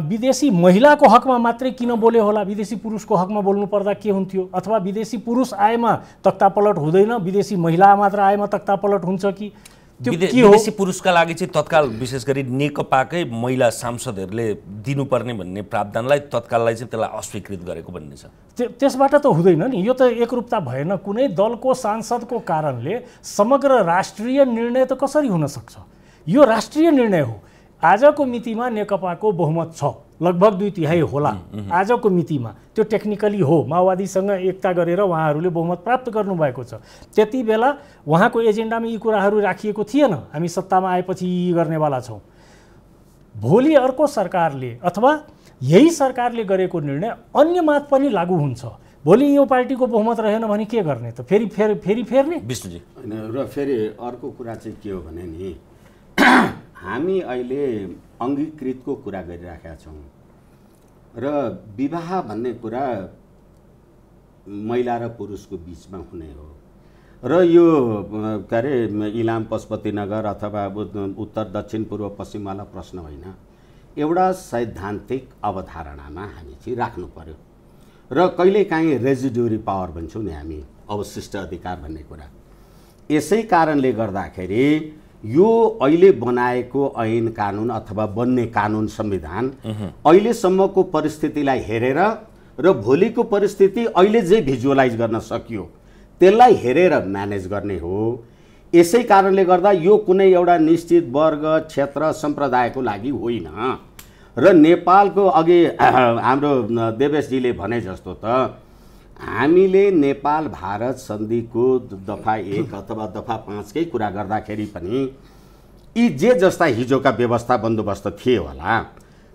विदेशी महिलाको हकमा मात्रै किन बोले होला, विदेशी पुरुषको हकमा बोल्नु पर्दा के हुन्थ्यो? अथवा विदेशी पुरुष आएमा तख्तापलट हुँदैन, विदेशी महिला मात्र आएमा तख्तापलट हुन्छ कि? विदेशी पुरुषका लागि चाहिँ तत्काल विशेष गरी नेकपाकै महिला सांसदहरूले दिनुपर्ने भन्ने प्रावधानलाई तत्काललाई चाहिँ त्यसलाई अस्वीकृत गरेको भन्ने छ। त्यसबाट त हुँदैन नि, यो त एकरूपता भएन। कुनै दलको सांसदको कारणले समग्र राष्ट्रिय निर्णय त कसरी हुन सक्छ? यो राष्ट्रिय निर्णय हो। आजको मितिमा नेकपाको बहुमत छ, लगभग 2/3 होला आजको मितिमा। त्यो टेक्निकली हो, माओवादीसँग एकता गरेर उहाँहरूले बहुमत प्राप्त गर्नुभएको छ। त्यति बेला उहाँको एजेन्डामा यी कुराहरू राखिएको थिएन, हामी सत्तामा आएपछि यी गर्नेवाला छौँ। भोलि अर्को सरकारले अथवा यही सरकारले गरेको निर्णय अन्यमा पनि लागू हुन्छ। भोलि यो पार्टीको बहुमत रहेन भने के गर्ने त? फेरि फेर्ने? विष्णुजी र फेरि अर्को कुरा चाहिँ के हो भने नि हामी अहिले अङ्गीकृतको कुरा गरिराखेका छौँ र विवाह भन्ने कुरा महिला र पुरुषको बिचमा हुने हो र यो के अरे इलाम पशुपतिनगर अथवा उत्तर दक्षिण पूर्व पश्चिमवाला प्रश्न होइन, एउटा सैद्धान्तिक अवधारणामा हामी चाहिँ राख्नु पर्यो र कहिलेकाहीँ रेजिड्युरी पावर भन्छौँ नि हामी, अवशिष्ट अधिकार भन्ने कुरा। यसै कारणले गर्दाखेरि यो अहिले बनाएको ऐन कानुन अथवा बन्ने कानुन संविधान अहिलेसम्मको परिस्थितिलाई हेरेर र भोलिको परिस्थिति अहिले जे भिजुअलाइज गर्न सकियो त्यसलाई हेरेर म्यानेज गर्ने हो। यसै कारणले गर्दा यो कुनै एउटा निश्चित वर्ग, क्षेत्र, सम्प्रदायको लागि होइन र नेपालको अघि हाम्रो देवेशजीले भने जस्तो त हामीले नेपाल भारत सन्धिको दफा 1 अथवा दफा 5 कै कुरा गर्दाखेरि पनि यी जे जस्ता हिजोका व्यवस्था बन्दोबस्त थिए होला,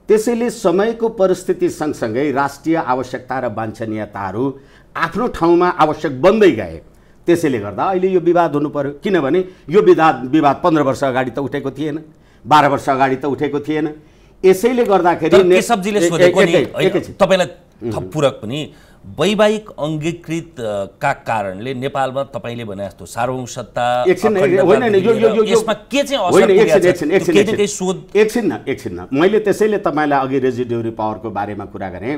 त्यसैले समयको परिस्थिति सँगसँगै राष्ट्रिय आवश्यकता र वाञ्छनीयताहरू आफ्नो ठाउँमा आवश्यक बन्दै गए। त्यसैले गर्दा अहिले यो विवाद हुनु पर्यो, किनभने यो विवाद 15 वर्ष अगाडि त उठेको थिएन, 12 वर्ष अगाडि त उठेको थिएन। यसैले गर्दाखेरि केशवजीले सोधेको नि तपाईलाई थप पूरक पनि वैवाहिक अङ्गीकृत का कारणले नेपालमा तपाईले भने जस्तो सार्वभौम सत्ता यसमा के चाहिँ असर एकछिन मैले त्यसैले तपाईलाई अघि रेजिड्युरी पावरको बारेमा कुरा गरेँ।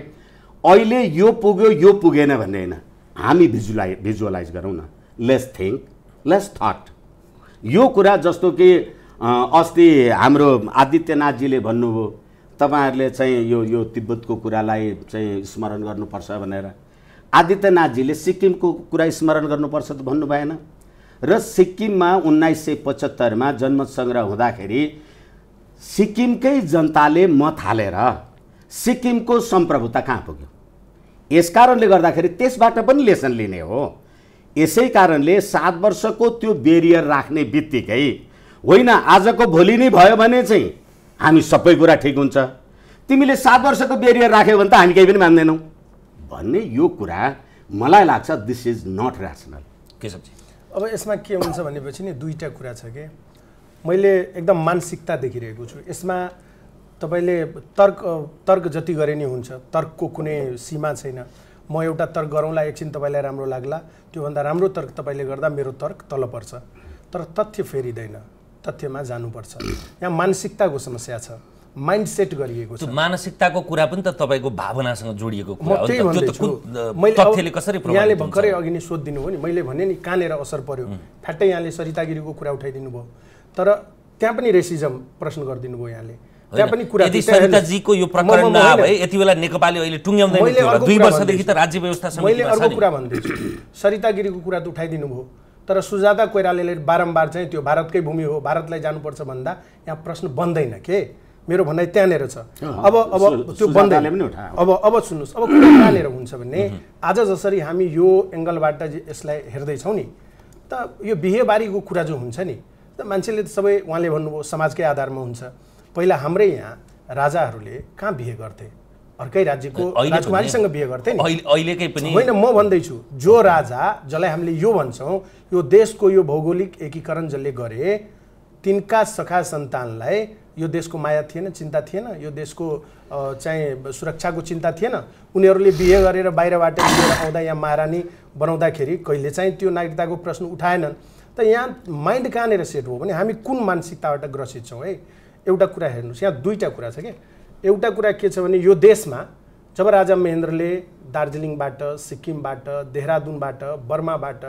अहिले यो पुग्यो यो पुगेन भन्ने होइन, हामी भिजुअलाइज गरौँ न, लेट्स थिङ्क, लेट्स थट। यो कुरा जस्तो कि अस्ति हाम्रो आदित्यनाथजीले भन्नुभयो तपाईहरुले चाहिँ यो तिब्बतको कुरालाई चाहिँ स्मरण गर्नुपर्छ भनेर। आदित्यनाथजीले सिक्किमको कुरा स्मरण गर्नुपर्छ त भन्नु भएन र सिक्किममा 1975 मा जनमत संग्रह हुँदाखेरि सिक्किमकै जनताले मत हालेर सिक्किमको सम्प्रभुता कहाँ पुग्यो। यस कारणले गर्दाखेरि त्यसबाट पनि लेसन लिने हो। यसै कारणले 7 वर्षको त्यो बेरियर राख्ने बित्तिकै होइन आजको भोलि नै भयो भने चाहिँ हामी सबै कुरा ठिक हुन्छ, तिमीले 7 वर्षको बेरियर राख्यौ भने त हामी केही पनि मान्दैनौँ भन्ने यो कुरा मलाई लाग्छ this is not rational. Keshavji अब यसमा के हुन्छ भनेपछि नि दुईटा कुरा छ के, मैले एकदम मानसिकता देखिरहेको छु यसमा। तपाईले तर्क जति गरे नि हुन्छ, तर्कको कुनै सीमा छैन। म एउटा तर्क गरौँला, एकछिन तपाईँलाई राम्रो लाग्ला, त्योभन्दा राम्रो तर्क तपाईँले गर्दा मेरो तर्क तल पर्छ, तर तथ्य फेरिँदैन, तथ्यमा जानुपर्छ। यहाँ मानसिकताको समस्या छ, माइन्डसेट गरिएको छ। मानसिकताको कुरा पनि त तपाईँको भावनासँग जोडिएको कुरा हो। त्यही भन्दैछु मैले। तथ्यले कसरी प्रभावित यहाँले हुन्छ? भर्खरै अघि नै सोधिदिनु हो नि, मैले भने नि कहाँनिर असर पर्यो, फ्याट्टै यहाँले सरिता गिरीको कुरा उठाइदिनु भयो, तर त्यहाँ पनि रेसिजम प्रश्न गरिदिनु भयो यहाँले। त्यहाँ पनि कुरा यदि सरिताजीको यो प्रकरण नभए यति बेला नेकपाले अहिले टुङ्ग्याउँदैन थियो। 2 वर्षदेखि त राज्य व्यवस्था समितिमा छ नि। मैले अर्को कुरा भन्दैछु, सरिता गिरीको कुरा त उठाइदिनु भयो, तर सुजाता कोइरालाले बारम्बार चाहिँ त्यो भारतकै भूमि हो, भारतलाई जानुपर्छ भन्दा यहाँ प्रश्न बन्दैन के, मेरो भनाइ त्यहाँनिर छ। अब त्यो बन्दैन। अब सुन्नुहोस्, अब कुरा कहाँनिर हुन्छ भने आज जसरी हामी यो एङ्गलबाट यसलाई हेर्दैछौँ नि, त यो बिहेबारीको कुरा जो हुन्छ नि, त मान्छेले त सबै उहाँले भन्नुभयो समाजकै आधारमा हुन्छ। पहिला हाम्रै यहाँ राजाहरूले कहाँ बिहे गर्थे, अर्कै राज्यको राजकुमारीसँग बिहे गर्थे नि। अहिलेकै पनि होइन, म भन्दैछु जो राजा जसलाई हामीले यो भन्छौँ, यो देशको यो भौगोलिक एकीकरण जसले गरे, तिनका सखा सन्तानलाई यो देशको माया थिएन, चिन्ता थिएन, यो देशको चाहिँ सुरक्षाको चिन्ता थिएन। उनीहरूले बिहे गरेर बाहिरबाट लिएर आउँदा यहाँ महारानी बनाउँदाखेरि कहिले चाहिँ त्यो नागरिकताको प्रश्न उठाएनन्। त यहाँ माइन्ड कहाँनिर सेट हो भने हामी कुन मानसिकताबाट ग्रसित छौँ है। एउटा कुरा हेर्नुहोस्, यहाँ दुईटा कुरा छ क्या। एउटा कुरा के छ भने यो देशमा जब राजा महेन्द्रले दार्जिलिङबाट, सिक्किमबाट, देहरादुनबाट, बर्माबाट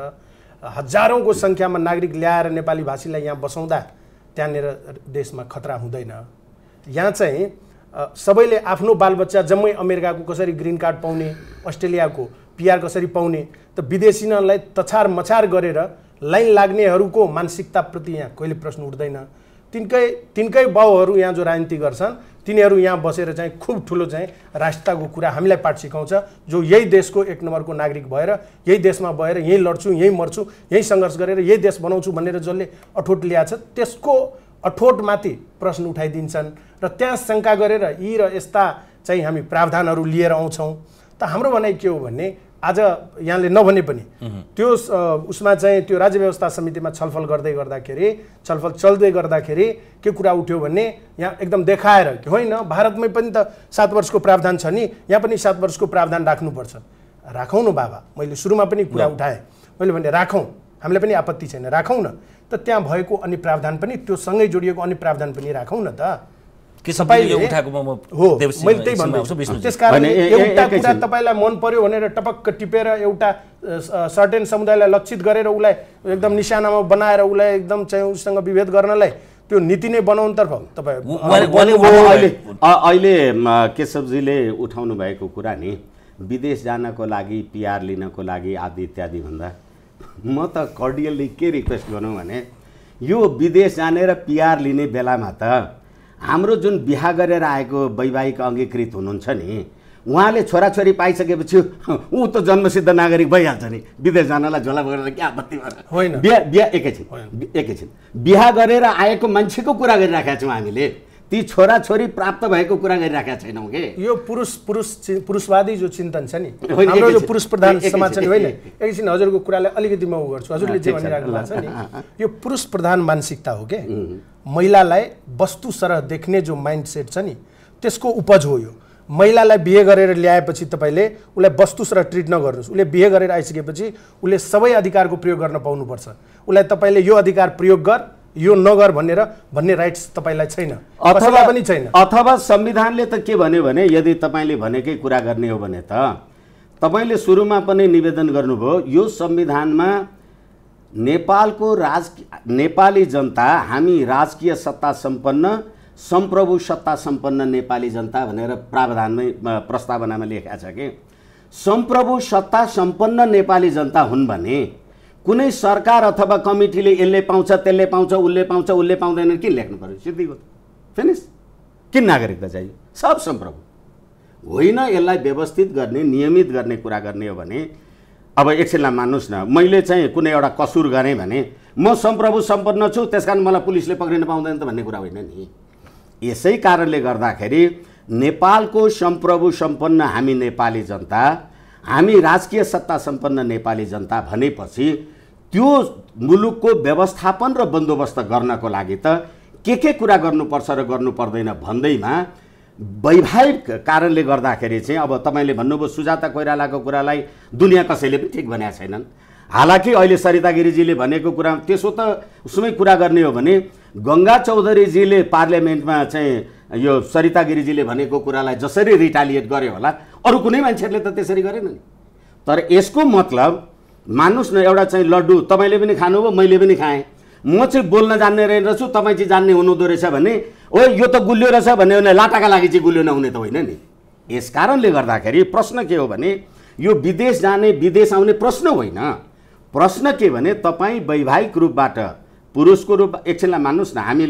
हजारौँको सङ्ख्यामा नागरिक ल्याएर नेपाली भाषीलाई यहाँ बसाउँदा त्यहाँनिर देशमा खतरा हुँदैन। यहाँ चाहिँ सबैले आफ्नो बालबच्चा जम्मै अमेरिकाको कसरी ग्रिन कार्ड पाउने, अस्ट्रेलियाको पिआर कसरी पाउने, त विदेशीलाई तछार मछार गरेर लाइन लाग्नेहरूको मानसिकताप्रति यहाँ कहिले प्रश्न उठ्दैन। तिनकै बाउहरू यहाँ जो राजनीति गर्छन् तिनीहरू यहाँ बसेर चाहिँ खुब ठुलो चाहिँ राष्ट्रताको कुरा हामीलाई पाठ सिकाउँछ, जो यही देशको 1 नम्बरको नागरिक भएर यही देशमा भएर यही लड्छु, यही मर्छु, यही सङ्घर्ष गरेर यही देश बनाउँछु भनेर जसले अठोट ल्याएको छ त्यसको अठोटमाथि प्रश्न उठाइदिन्छन् र त्यहाँ शङ्का गरेर यी र यस्ता चाहिँ हामी प्रावधानहरू लिएर आउँछौँ। त हाम्रो भनाइ के हो भने आज यहाँले नभने पनि त्यो उसमा चाहिँ त्यो राज्य व्यवस्था समितिमा छलफल चल्दै गर्दाखेरि के कुरा उठ्यो भने यहाँ एकदम देखाएर कि होइन भारतमै पनि त 7 वर्षको प्रावधान छ नि, यहाँ पनि 7 वर्षको प्रावधान राख्नुपर्छ। राखौँ न बाबा, मैले सुरुमा पनि कुरा उठाएँ, मैले भने राखौँ, हामीलाई पनि आपत्ति छैन, राखौँ न। त त्यहाँ भएको अनि प्रावधान पनि त्यो सँगै जोडिएको अनि प्रावधान पनि राखौँ न त। त्यसकारण एउटा कुरा तपाईँलाई मन पर्यो भनेर टपक्क टिपेर एउटा सर्टेन समुदायलाई लक्षित गरेर उसलाई एकदम निशानामा बनाएर उसलाई एकदम चाहिँ उसँग विभेद गर्नलाई त्यो नीति नै बनाउनुतर्फ तपाईँ अहिले केशवजीले उठाउनु भएको कुरा नि विदेश जानको लागि, पिआर लिनको लागि आदि इत्यादि भन्दा म त कर्डियली के रिक्वेस्ट गरौँ भने यो विदेश जाने र पिआर लिने बेलामा त हाम्रो जुन बिहा गरेर आएको वैवाहिक अङ्गीकृत हुनुहुन्छ नि, उहाँले छोराछोरी पाइसकेपछि ऊ त जन्मसिद्ध नागरिक भइहाल्छ नि, विदेश जानलाई झोला बोकेर के आपत्ति होइन। बिहा एकैछिन बिहा गरेर आएको मान्छेको कुरा गरिराखेका छौँ हामीले, ती छोराछोरी प्राप्त भएको कुरा गरिराखेका छैनौँ के। यो पुरुषवादी जो चिन्तन छ नि, हाम्रो जो पुरुष प्रधान समाज छ नि, होइन एकछिन हजुरको कुरालाई अलिकति म उ गर्छु, हजुरले जे भनिराख्नु भएको छ नि यो पुरुष प्रधान मानसिकता हो के। महिलालाई वस्तु सरह देख्ने जो माइन्डसेट छ नि त्यसको उपज हो यो। महिलालाई बिहे गरेर ल्याएपछि तपाईँले उसलाई वस्तु सरह ट्रिट नगर्नुहोस्, उसले बिहे गरेर आइसकेपछि उसले सबै अधिकारको प्रयोग गर्न पाउनुपर्छ। उसलाई तपाईँले यो अधिकार प्रयोग गर, यो नगर भन्ने राइट्स तपाईँलाई छैन, अथवा पनि छैन। अथवा संविधानले त के भन्यो भने यदि तपाईँले भनेकै कुरा गर्ने हो भने त तपाईँले सुरुमा पनि निवेदन गर्नुभयो यो संविधानमा नेपाली जनता हामी राजकीय सत्ता सम्पन्न संप्रभु सत्ता सम्पन्न नेपाली जनता भनेर प्रावधानमै प्रस्तावनामा लेखेको छ कि संप्रभु सत्ता सम्पन्न नेपाली जनता हुन् भने कुनै सरकार अथवा कमिटीले यसले पाउँछ त्यसले पाउँछ उसले पाउँदैन के लेख्नु पर्यो, सिद्धि हो, फिनिस। किन नागरिकता चाहियो? सब सम्प्रभु होइन। यसलाई व्यवस्थित गर्ने नियमित गर्ने कुरा गर्ने हो भने अब एकछिनलाई मान्नुहोस् न, मैले चाहिँ कुनै एउटा कसुर गरेँ भने म सम्प्रभु सम्पन्न छु त्यसकारण मलाई पुलिसले पक्रिन पाउँदैन त भन्ने कुरा होइन नि। यसै कारणले गर्दाखेरि नेपालको सम्प्रभु सम्पन्न हामी नेपाली जनता, हामी राजकीय सत्ता सम्पन्न नेपाली जनता भनेपछि त्यो मुलुकको व्यवस्थापन र बन्दोबस्त गर्नको लागि त के कुरा गर्नुपर्छ र गर्नु पर्दैन भन्दैमा वैवाहिक कारणले गर्दाखेरि चाहिँ अब तपाईँले भन्नुभयो सुजाता कोइरालाको कुरालाई दुनियाँ कसैले पनि ठिक भनेका छैनन्। हालाकि अहिले सरिता गिरिजीले भनेको कुरा त्यसो त उसमै कुरा गर्ने हो भने गङ्गा चौधरीजीले पार्लियामेन्टमा चाहिँ यो सरिता गिरिजीले भनेको कुरालाई जसरी रिटालिएट गर्यो होला अरू कुनै मान्छेहरूले त त्यसरी गरेन नि। तर यसको मतलब मान्नुहोस् न, एउटा चाहिँ लड्डु तपाईँले पनि खानुभयो मैले पनि खाएँ, म चाहिँ बोल्न जान्ने रहेछु तपाईँ चाहिँ जान्ने हुनुहुँदो रहेछ भने ओ यो त गुलियो रहेछ भन्ने भने लाटाका लागि चाहिँ गुलियो नहुने त होइन नि। यस कारणले गर्दाखेरि प्रश्न के हो भने यो विदेश जाने विदेश आउने प्रश्न होइन। प्रश्न के भने तपाईँ वैवाहिक रूपबाट पुरुषको रूप एकछिनलाई मान्नुहोस् न, हामी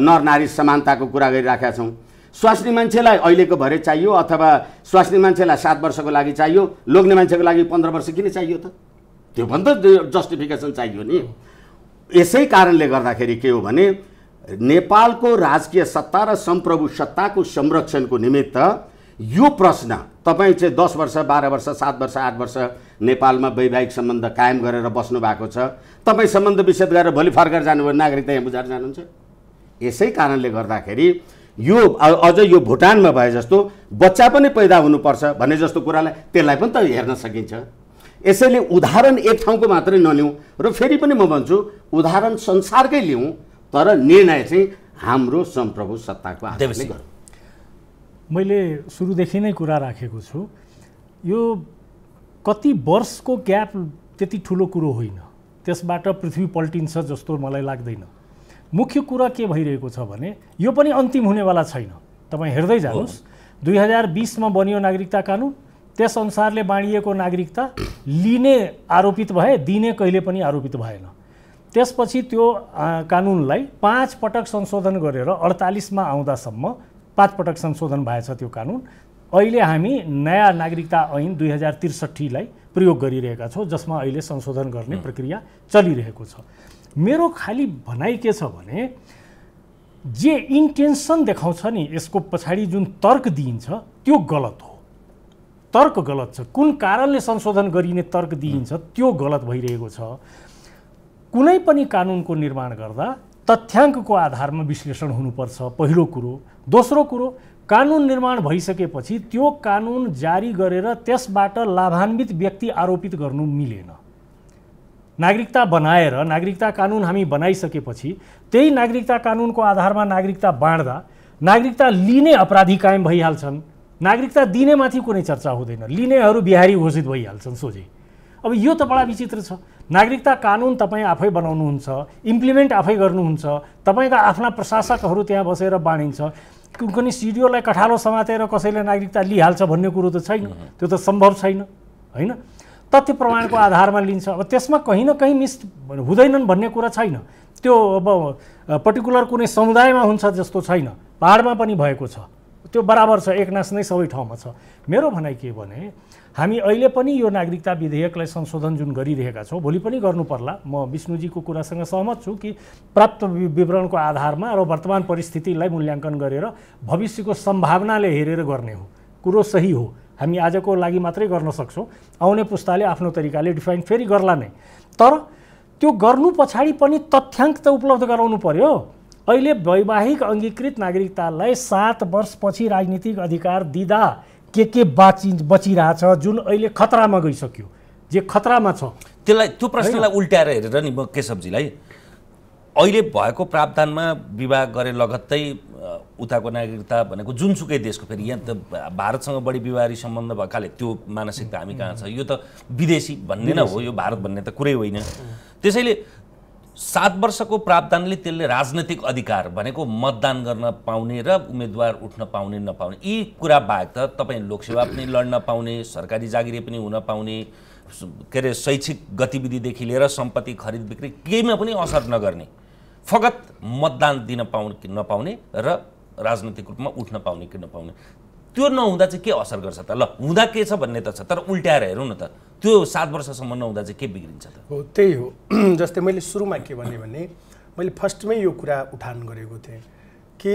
नर नारी समानताको कुरा गरिराखेका छौँ। स्वास्नी मान्छेलाई अहिलेको भरे चाहियो अथवा स्वास्नी मान्छेलाई 7 वर्षको लागि चाहियो, लोग्ने मान्छेको लागि 15 वर्ष किन चाहियो त? त्यो पनि त जस्टिफिकेसन चाहियो नि। यसै कारणले गर्दाखेरि के हो भने नेपालको राजकीय सत्ता र सम्प्रभु सत्ताको संरक्षणको निमित्त यो प्रश्न तपाईँ चाहिँ 10 वर्ष 12 वर्ष 7 वर्ष 8 वर्ष नेपालमा वैवाहिक सम्बन्ध कायम गरेर बस्नु भएको छ, तपाईँ सम्बन्ध विच्छेद गरेर भोलि फर्केर जानुभयो नागरिकता यहाँ बुझाएर जानुहुन्छ। यसै कारणले गर्दाखेरि यो अझ यो भुटानमा भए जस्तो बच्चा पनि पैदा हुनुपर्छ भन्ने जस्तो कुरालाई त्यसलाई पनि त हेर्न सकिन्छ। यसैले उदाहरण एक ठाउँको मात्रै नलिउँ र फेरि पनि म भन्छु उदाहरण संसारकै लिउँ, तर निर्णय चाहिँ हाम्रो सम्प्रभु सत्ताको आधारले गरौँ। मैले सुरुदेखि नै कुरा राखेको छु, यो कति वर्षको ग्याप त्यति ठुलो कुरो होइन, त्यसबाट पृथ्वी पल्टिन्छ जस्तो मलाई लाग्दैन। मुख्य कुरा के भइरहेको छ भने यो पनि अन्तिम हुनेवाला छैन। तपाईँ हेर्दै जानुहोस्, 2020मा बनियो नागरिकता कानुन, त्यस अनुसारले बाँडिएको नागरिकता लिने आरोपित भए, दिने कहिले पनि आरोपित भएन। त्यसपछि त्यो कानुनलाई 5 पटक संशोधन गरेर 48मा आउँदासम्म 5 पटक संशोधन भएछ त्यो कानुन। अहिले हामी नयाँ नागरिकता ऐन 2063लाई प्रयोग गरिरहेका छौँ, जसमा अहिले संशोधन गर्ने प्रक्रिया चलिरहेको छ। मेरो खाली भनाइ के छ भने जे इन्टेन्सन देखाउँछ नि यसको पछाडि जुन तर्क दिइन्छ त्यो गलत हो। तर्क गलत छ। कुन कारणले संशोधन गरिने तर्क दिइन्छ त्यो गलत भइरहेको छ। कुनै पनि कानुनको निर्माण गर्दा तथ्याङ्कको आधारमा विश्लेषण हुनुपर्छ, पहिलो कुरो। दोस्रो कुरो, कानुन निर्माण भइसकेपछि त्यो कानुन जारी गरेर त्यसबाट लाभान्वित व्यक्ति आरोपित गर्नु मिलेन। नागरिकता बनाएर नागरिकता कानुन हामी बनाइसकेपछि त्यही नागरिकता कानुनको आधारमा नागरिकता बाँड्दा नागरिकता लिने अपराधी कायम भइहाल्छन्। नागरिकता दिनेमाथि कुनै चर्चा हुँदैन, लिनेहरू बिहारी घोषित भइहाल्छन् सोझै। अब यो त बडा विचित्र छ। नागरिकता कानुन तपाईँ आफै बनाउनुहुन्छ, इम्प्लिमेन्ट आफै गर्नुहुन्छ, तपाईँका आफ्ना प्रशासकहरू त्यहाँ बसेर बाँडिन्छ। कुनै सिडिओलाई कठालो समातेर कसैले नागरिकता लिइहाल्छ भन्ने कुरो त छैन, त्यो त सम्भव छैन होइन। तथ्य प्रमाणको आधारमा लिन्छ। अब त्यसमा कहीँ न कहीँ मिस हुँदैनन् भन्ने कुरा छैन। त्यो अब पर्टिकुलर कुनै समुदायमा हुन्छ जस्तो छैन, पहाडमा पनि भएको छ, त्यो बराबर छ, एकनास नै सबै ठाउँमा छ। मेरो भनाइ के भने हामी अहिले पनि यो नागरिकता विधेयकलाई संशोधन जुन गरिरहेका छौँ, भोलि पनि गर्नु पर्ला। म विष्णुजीको कुरासँग सहमत छु कि प्राप्त विवरणको आधारमा र वर्तमान परिस्थितिलाई मूल्याङ्कन गरेर भविष्यको सम्भावनाले हेरेर गर्ने हो। कुरो सही हो, हामी आजको लागि मात्रै गर्न सक्छौँ, आउने पुस्ताले आफ्नो तरिकाले डिफाइन फेरि गर्ला नै। तर त्यो गर्नु पछाडि पनि तथ्याङ्क त उपलब्ध गराउनु पर्यो। अहिले वैवाहिक अङ्गीकृत नागरिकतालाई 7 वर्षपछि राजनीतिक अधिकार दिँदा के बचिरहेछ जुन अहिले खतरामा गइसक्यो, जे खतरामा छ त्यसलाई त्यो प्रश्नलाई उल्ट्याएर हेरेर नि म केशवजीलाई अहिले भएको प्रावधानमा विवाह गरे लगत्तै उताको नागरिकता भनेको जुनसुकै देशको, फेरि यहाँ त भारतसँग बढी विवाही सम्बन्ध भएकाले त्यो मानसिकता हामी कहाँ छ, यो त विदेशी भन्ने न हो, यो भारत भन्ने त कुरै होइन। त्यसैले 7 वर्षको प्रावधानले त्यसले राजनैतिक अधिकार भनेको मतदान गर्न पाउने र उम्मेदवार उठ्न पाउने नपाउने यी कुरा बाहेक त तपाईँ लोकसेवा पनि लड्न पाउने, सरकारी जागिरे पनि हुन पाउने, के अरे शैक्षिक गतिविधिदेखि लिएर सम्पत्ति खरिद बिक्री केहीमा पनि असर नगर्ने, फगत मतदान दिन नपाउने र राजनीतिक रूपमा उठ्न पाउने कि नपाउने, त्यो नहुँदा चाहिँ के असर गर्छ त? ल हुँदा के छ भन्ने त छ, तर उल्ट्याएर हेरौँ न त, त्यो 7 वर्षसम्म नहुँदा चाहिँ के बिग्रिन्छ त? हो त्यही हो। जस्तै मैले सुरुमा के भने मैले फर्स्टमै यो कुरा उठान गरेको थिएँ कि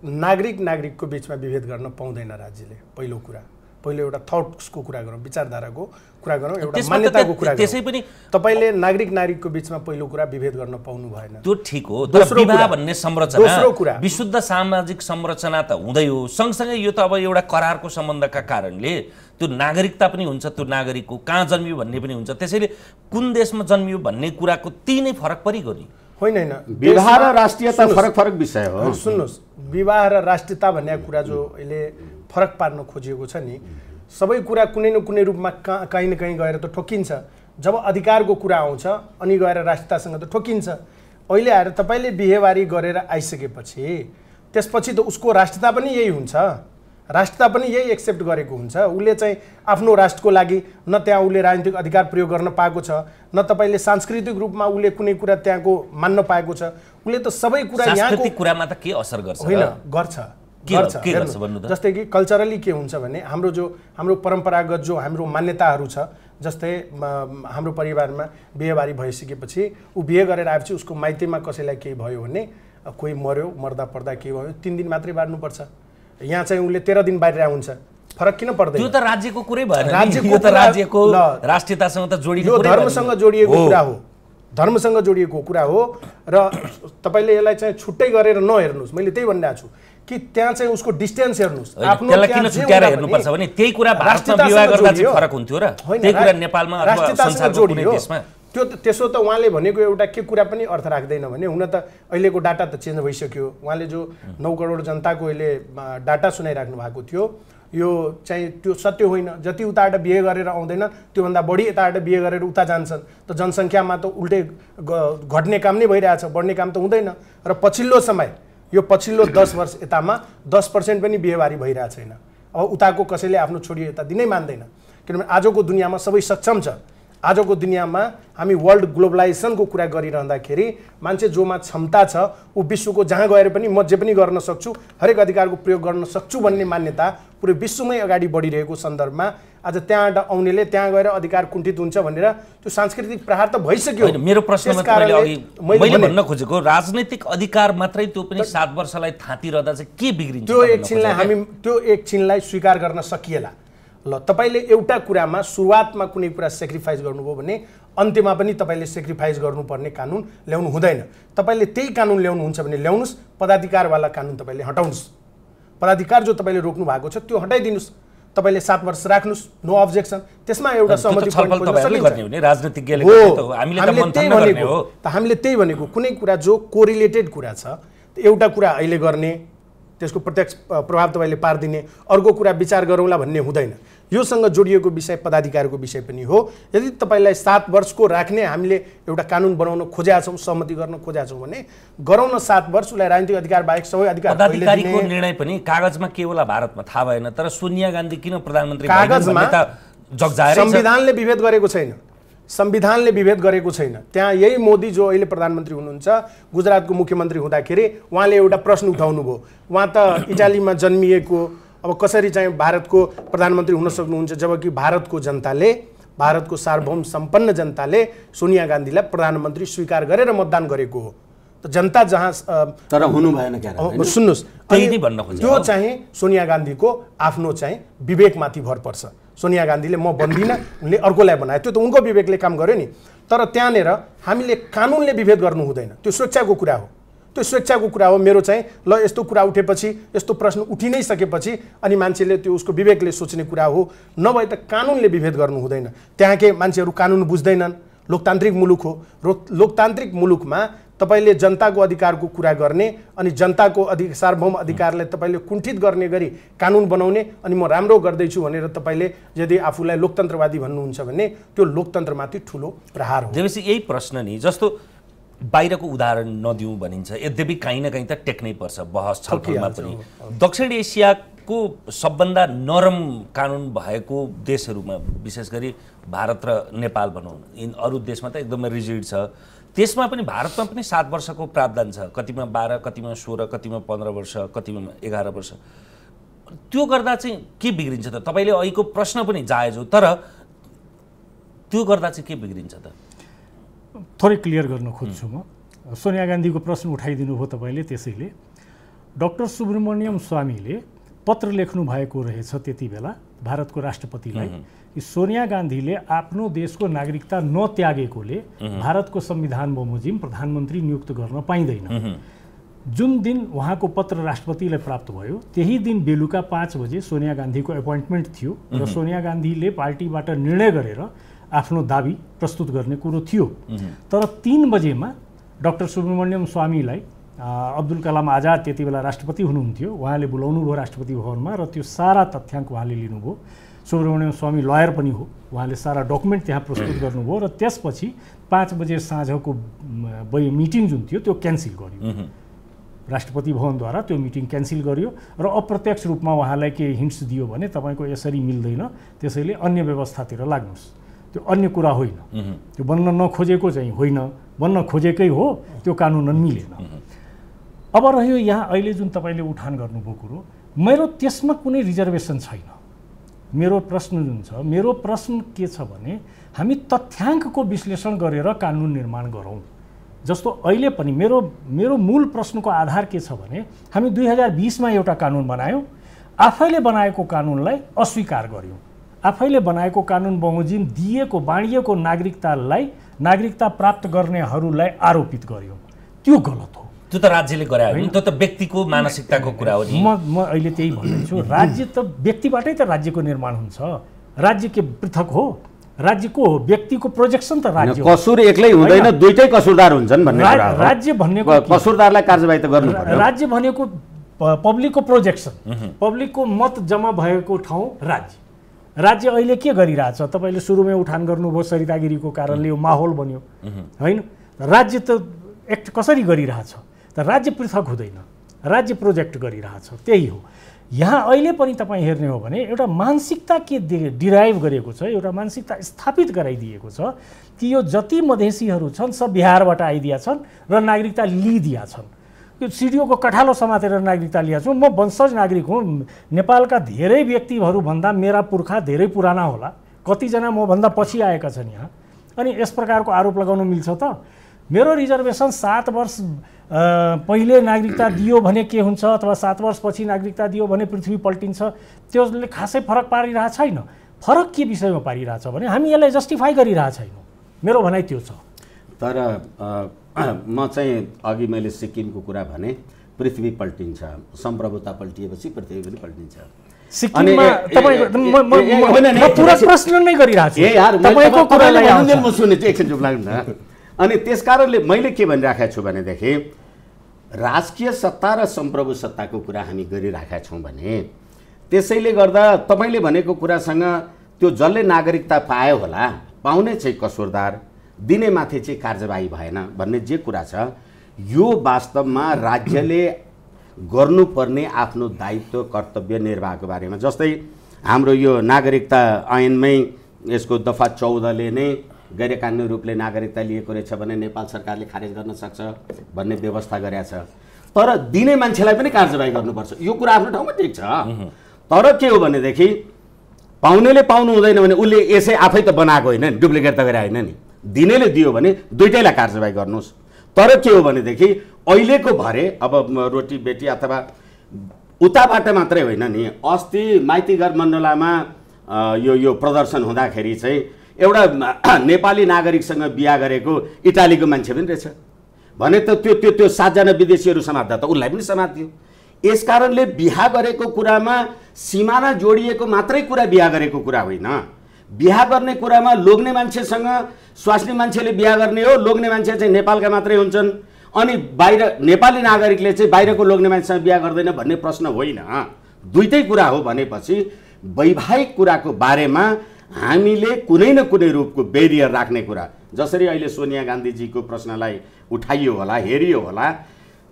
नागरिकको बिचमा विभेद गर्न पाउँदैन राज्यले। पहिलो एउटा थट्सको कुरा गरौँ, विचारधाराको कुरा गरौँ, एउटा मान्यताको कुरा गरौँ। त्यसै पनि तपाईले नागरिकको बिचमा पहिलो कुरा विभेद गर्न पाउनु भएन। त्यो ठिक हो, तर विवाह भन्ने संरचना, विशुद्ध सामाजिक संरचना त हुँदै हो। सँगसँगै यो त अब एउटा करारको सम्बन्धका कारणले त्यो नागरिकता पनि हुन्छ, त्यो नागरिकको कहाँ जन्मियो भन्ने पनि हुन्छ। त्यसैले कुन देशमा जन्मियो भन्ने कुराको तीनै फरक परिगयो नि। होइन, विवाह र राष्ट्रियता फरक विषय हो। सुन्नुहोस्, विवाह र राष्ट्रियता भन्ने कुरा जो अहिले फरक पार्न खोजिएको छ नि, सबै कुरा कुनै न कुनै रूपमा कहीँ न कहीँ गएर त ठोकिन्छ। जब अधिकारको कुरा आउँछ अनि गएर राष्ट्रियतासँग त ठोकिन्छ। अहिले आएर तपाईँले बिहेबारी गरेर आइसकेपछि त्यसपछि त उसको राष्ट्रियता पनि यही हुन्छ, राष्ट्रियता पनि यही एक्सेप्ट गरेको हुन्छ। उसले चाहिँ आफ्नो राष्ट्रको लागि न त्यहाँ उसले राजनीतिक अधिकार प्रयोग गर्न पाएको छ, न तपाईँले सांस्कृतिक रूपमा उसले कुनै कुरा त्यहाँको मान्न पाएको छ। उसले त सबै कुरा यहाँको कुरामा त के असर गर्छ? होइन, गर्छ। जस्तै कि कल्चरली के हुन्छ भने हाम्रो परम्परागत जो हाम्रो मान्यताहरू छ, जस्तै हाम्रो परिवारमा बिहेबारी भइसकेपछि ऊ बिहे गरेर आएपछि उसको माइतीमा कसैलाई केही भयो भने, कोही मर्यो, मर्दा पर्दा के भयो, 3 दिन मात्रै बार्नुपर्छ। यहाँ चाहिँ उसले 13 दिन बाहिर हुन्छ। फरक किन पर्दैन? त्यो त राज्यको कुरै भएन, राज्यको राष्ट्रियतासँग त जोडिएको, यो धर्मसँग जोडिएको कुरा हो, धर्मसँग जोडिएको कुरा हो। र तपाईले यसलाई चाहिँ छुट्टै गरेर नहेर्नुस्। मैले त्यही भनिरहेको छु कि त्यहाँ चाहिँ उसको डिस्टेन्स हेर्नुस्। आफ्नो किन छुट्याएर हेर्नुपर्छ भने त्यही कुरा भारतमा विवाह गर्दा चाहिँ फरक हुन्थ्यो र त्यही कुरा नेपालमा अथवा संसारको कुनै देशमा त्यो त्यसो त उहाँले भनेको एउटा के कुरा पनि अर्थ राख्दैन भने। हुन त अहिलेको डाटा त चेन्ज भइसक्यो। उहाँले जो 9 करोड जनताको अहिले डाटा सुनाइराख्नु भएको थियो, यो चाहिँ त्यो सत्य होइन। जति उताबाट बिहे गरेर आउँदैन त्योभन्दा बढी यताबाट बिहे गरेर उता जान्छन्, त जनसङ्ख्यामा त उल्टै घट्ने काम नै भइरहेछ, बढ्ने काम त हुँदैन। र पछिल्लो समय, यो पछिल्लो 10 वर्ष यतामा 10% पनि बिहेबारी भइरहेको छैन। अब उताको कसैले आफ्नो छोरी यता दिनै मान्दैन, किनभने आजको दुनियाँमा सबै सक्षम छ। आजको दुनियाँमा हामी वर्ल्ड ग्लोबलाइजेसनको कुरा गरिरहँदाखेरि मान्छे जोमा क्षमता छ ऊ विश्वको जहाँ गएर पनि म जे पनि गर्न सक्छु, हरेक अधिकारको प्रयोग गर्न सक्छु भन्ने मान्यता पुरै विश्वमै अगाडि बढिरहेको सन्दर्भमा आज त्यहाँबाट आउनेले त्यहाँ गएर अधिकार कुण्ठित हुन्छ भनेर त्यो सांस्कृतिक प्रहार त भइसक्यो। मेरो प्रश्नमा मैले भन्न खोजेको राजनीतिक अधिकार मात्रै त्यो पनि 7 वर्षलाई थाँतिरहँदा चाहिँ के बिग्रिन्छ? त्यो एकछिनलाई स्वीकार गर्न सकिएला। ल तपाईले एउटा कुरामा सुरुवातमा कुनै कुरा सेक्रिफाइस गर्नुभयो भने अन्त्यमा पनि तपाईले सेक्रिफाइस गर्नुपर्ने कानुन ल्याउनु हुँदैन। तपाईले त्यही कानुन ल्याउनुहुन्छ भने ल्याउनुस्, पदाधिकारवाला कानुन तपाईले हटाउनुस्। पदाधिकार जो तपाईले रोक्नु भएको छ त्यो हटाइदिनुस्। तपाईले 7 वर्ष राख्नुस्, नो अब्जेक्सन। त्यसमा एउटा सहमति राजनीतिज्ञले हामीले त्यही भनेको कुनै कुरा जो कोरिलेटेड कुरा छ, एउटा कुरा अहिले गर्ने त्यसको प्रत्यक्ष प्रभाव तपाईले पार्दिने, अर्को कुरा विचार गरौँला भन्ने हुँदैन। योसँग जोडिएको विषय पदाधिकारको विषय पनि हो। यदि तपाईलाई 7 वर्षको राख्ने हामीले एउटा कानुन बनाउन खोजेका छौँ, सहमति गर्न खोजेका छौँ भने गरौँ न 7 वर्ष। उसलाई राजनीतिक अधिकार बाहेक सबै अधिकार। पदाधिकारीको निर्णय पनि कागजमा के होला भारतमा थाहा भएन, तर सोनिया गान्धी किन प्रधानमन्त्री कागजमा संविधानले विभेद गरेको छैन, संविधानले विभेद गरेको छैन। त्यहाँ यही मोदी जो अहिले प्रधानमन्त्री हुनुहुन्छ, गुजरातको मुख्यमन्त्री हुँदाखेरि उहाँले एउटा प्रश्न उठाउनु भयो। उहाँ त इटालीमा जन्मिएको, अब कसरी चाहिँ भारतको प्रधानमन्त्री हुन सक्नुहुन्छ, जबकि भारतको जनताले, भारतको सार्वभौम सम्पन्न जनताले सोनिया गान्धीलाई प्रधानमन्त्री स्वीकार गरेर मतदान गरेको हो। त जनता जहाँ तर हुनु भएन क्या, सुन्नुहोस्, त्यो चाहिँ सोनिया गान्धीको आफ्नो चाहिँ विवेकमाथि भर पर्छ। सोनिया गान्धीले म बन्दिनँ, उनले अर्कोलाई बनायो, त्यो त उनको विवेकले काम गर्यो नि। तर त्यहाँनिर हामीले कानुनले विभेद गर्नु हुँदैन, त्यो स्वेच्छाको कुरा हो। त्यो स्वेच्छाको कुरा हो। मेरो चाहिँ ल यस्तो कुरा उठेपछि, यस्तो प्रश्न उठि नै सकेपछि अनि मान्छेले त्यो उसको विवेकले सोच्ने कुरा हो। नभए त कानुनले विभेद गर्नु हुँदैन। त्यहाँकै मान्छेहरू कानुन बुझ्दैनन्। लोकतान्त्रिक मुलुक हो। लोकतान्त्रिक मुलुकमा तपाईले जनताको अधिकारको कुरा गर्ने अनि जनताको सार्वभौम अधिकारलाई तपाईले कुण्ठित गर्ने गरी कानुन बनाउने अनि म राम्रो गर्दैछु भनेर तपाईले यदि आफूलाई लोकतन्त्रवादी भन्नुहुन्छ भने त्यो लोकतन्त्रमाथि ठुलो प्रहार हो। देवसी यही प्रश्न नि, जस्तो बाहिरको उदाहरण नदिउँ भनिन्छ, यद्यपि कहीँ न कहीँ त टेक्नै पर्छ बहस छलफलमा पनि। दक्षिण एसियाको सबभन्दा नरम कानुन भएको देशहरूमा विशेष गरी भारत र नेपाल भनौँ, अरू देशमा त एकदमै रिजिड छ, त्यसमा पनि भारतमा पनि 7 वर्षको प्रावधान छ, कतिमा 12, कतिमा 16, कतिमा 15 वर्ष, कतिमा 11 वर्ष। त्यो गर्दा चाहिँ के बिग्रिन्छ त? तपाईँले अहिलेको प्रश्न पनि जायज हो, तर त्यो गर्दा चाहिँ के बिग्रिन्छ त? थोरै क्लियर गर्न खोज्छु म। सोनिया गान्धीको प्रश्न उठाइदिनु भयो तपाईँले, त्यसैले डाक्टर सुब्रमण्यम स्वामीले पत्र लेख्नु भएको रहेछ त्यति बेला भारतको राष्ट्रपतिलाई कि सोनिया गान्धीले आफ्नो देशको नागरिकता नत्यागेकोले भारतको संविधान बमोजिम प्रधानमन्त्री नियुक्त गर्न पाइँदैन। जुन दिन उहाँको पत्र राष्ट्रपतिलाई प्राप्त भयो त्यही दिन बेलुका 5 बजे सोनिया गान्धीको एपोइन्टमेन्ट थियो र सोनिया गान्धीले पार्टीबाट निर्णय गरेर आफ्नो दाबी प्रस्तुत गर्ने कुरो थियो। तर 3 बजेमा डाक्टर सुब्रमण्यम स्वामीलाई अब्दुल कलाम आजाद त्यति बेला राष्ट्रपति हुनुहुन्थ्यो, उहाँले बोलाउनु भयो राष्ट्रपति भवनमा र त्यो सारा तथ्याङ्क उहाँले लिनुभयो। सुब्रमण्यम स्वामी लयर पनि हो, उहाँले सारा डकुमेन्ट त्यहाँ प्रस्तुत गर्नुभयो र त्यसपछि 5 बजे साँझको मिटिङ जुन थियो त्यो क्यान्सल गरियो, राष्ट्रपति भवनद्वारा त्यो मिटिङ क्यान्सल गरियो र अप्रत्यक्ष रूपमा उहाँलाई के हिन्ट्स दियो भने तपाईँको यसरी मिल्दैन, त्यसैले अन्य व्यवस्थातिर लाग्नुहोस्। त्यो अन्य कुरा होइन, त्यो बन्न नखोजेको चाहिँ होइन, बन्न खोजेकै हो, त्यो कानुनन मिलेन। अब रह्यो यहाँ अहिले जुन तपाईँले उठान गर्नुभयो कुरो, मेरो त्यसमा कुनै रिजर्भेसन छैन। मेरो प्रश्न जुन छ, मेरो प्रश्न के छ भने हामी तथ्याङ्कको विश्लेषण गरेर कानुन निर्माण गरौँ। जस्तो अहिले पनि मेरो मूल प्रश्नको आधार के छ भने हामी 2020मा एउटा कानुन बनायौँ, आफैले बनाएको कानुनलाई अस्वीकार गर्यौँ, आफैले बनाएको कानुन बमोजिम दिएको बाँडिएको नागरिकता प्राप्त गर्नेहरूलाई आरोपित गर्यौँ। त्यो गलत हो। त्यो त राज्यले गरायो नि, त्यो त व्यक्तिको मानसिकताको कुरा हो नि। म अहिले त्यही भन्दैछु, राज्य त व्यक्तिबाटै त राज्यको निर्माण हुन्छ। राज्य के पृथक हो? राज्यको हो, व्यक्तिको प्रोजेक्सन त राज्य हो। कसुर एक्लै हुँदैन, दुईटै कसुरदार हुन्छन् भन्ने कुरा हो। राज्य भनेको कसुरदारलाई कारबाही त गर्नु पर्यो। राज्य भनेको पब्लिकको प्रोजेक्सन, पब्लिकको मत जम्मा भएको ठाउँ राज्य। राज्य अहिले के गरिरहेछ? तपाईँले सुरुमै उठान गर्नुभयो सरितागिरीको कारणले यो माहौल बन्यो होइन। राज्य त एक्ट कसरी गरिरहेछ त? राज्य पृथक हुँदैन, राज्य प्रोजेक्ट गरिरहेछ। त्यही हो यहाँ अहिले पनि तपाईँ हेर्ने हो भने एउटा मानसिकता के डिराइभ गरेको छ, एउटा मानसिकता स्थापित गराइदिएको छ कि यो जति मधेसीहरू छन् सब बिहारबाट आइदिया छन् र नागरिकता लिइदिया छन्। यो सिडिओको कठालो समातेर नागरिकता लिएको छु, म वंशज नागरिक हुँ, नेपालका धेरै व्यक्तिहरूभन्दा मेरा पुर्खा धेरै पुराना होला, कतिजना मभन्दा पछि आएका छन् यहाँ, अनि यस प्रकारको आरोप लगाउन मिल्छ त? मेरो रिजर्भेसन 7 वर्ष पहिले नागरिकता दियो भने के हुन्छ अथवा 7 वर्षपछि नागरिकता दियो भने पृथ्वी पल्टिन्छ, त्यसले खासै फरक पारिरहेको छैन। फरक के विषयमा पारिरहेछ भने हामी यसलाई जस्टिफाई गरिरहेको छैनौँ, मेरो भनाइ त्यो छ। तर म चाहिँ अघि मैले सिक्किमको कुरा भने, पृथ्वी पल्टिन्छ, सम्प्रभुता पल्टिएपछि पृथ्वी पनि पल्टिन्छ। सिक्किममा तपाईँ पुरा प्रश्न नै गरिरहेको छु, तपाईँको कुरालाई म सुन्ने चाहिँ एकछिन चुप लाग्नु न। अनि त्यस कारणले मैले के भनिराखेको छु भनेदेखि राजकीय सत्ता र सम्प्रभु सत्ताको कुरा हामी गरिराखेका छौँ भने त्यसैले गर्दा तपाईँले भनेको कुरासँग त्यो जसले नागरिकता पायो होला, पाउने चाहिँ कसुरदार, दिने माथि चाहिँ कार्यवाही भएन भन्ने जे कुरा छ, यो वास्तवमा राज्यले गर्नुपर्ने आफ्नो दायित्व कर्तव्य निर्वाहको बारेमा। जस्तै हाम्रो यो नागरिकता ऐनमै यसको दफा 14ले नै गैर कानुनी रूपले नागरिकता लिएको रहेछ भने नेपाल सरकारले खारेज गर्न सक्छ भन्ने व्यवस्था गरेका छ। तर दिने मान्छेलाई पनि कारबाही गर्नुपर्छ, यो कुरा आफ्नो ठाउँमा ठिक छ। तर के हो भनेदेखि पाउनेले पाउनु हुँदैन भने उसले यसै आफै त बनाएको होइन नि, डुप्लिकेट त गरे होइन नि। दिनेले दियो भने दुईटैलाई कारबाही गर्नुहोस्। तर के हो भनेदेखि अहिलेको भरे अब रोटी बेटी अथवा उताबाट मात्रै होइन नि, अस्ति माइतीघर मण्डलामा यो प्रदर्शन हुँदाखेरि चाहिँ एउटा नेपाली नागरिकसँग बिहा गरेको इटालीको मान्छे पनि रहेछ भने त त्यो 7 जना विदेशीहरू समात्दा त उसलाई पनि समात्यो। यस कारणले बिहा गरेको कुरामा सिमाना जोडिएको मात्रै कुरा बिहा गरेको कुरा होइन। बिहा गर्ने कुरामा लोग्ने मान्छेसँग स्वास्नी मान्छेले बिहा गर्ने हो, लोग्ने मान्छे चाहिँ नेपालका मात्रै हुन्छन्, अनि बाहिर नेपाली नागरिकले चाहिँ बाहिरको लोग्ने मान्छेसँग बिहा गर्दैन भन्ने प्रश्न होइन। दुईटै कुरा हो भनेपछि वैवाहिक कुराको बारेमा हामीले कुनै न कुनै रूपको बेरियर राख्ने कुरा, जसरी अहिले सोनिया गान्धीजीको प्रश्नलाई उठाइयो होला, हेरियो होला।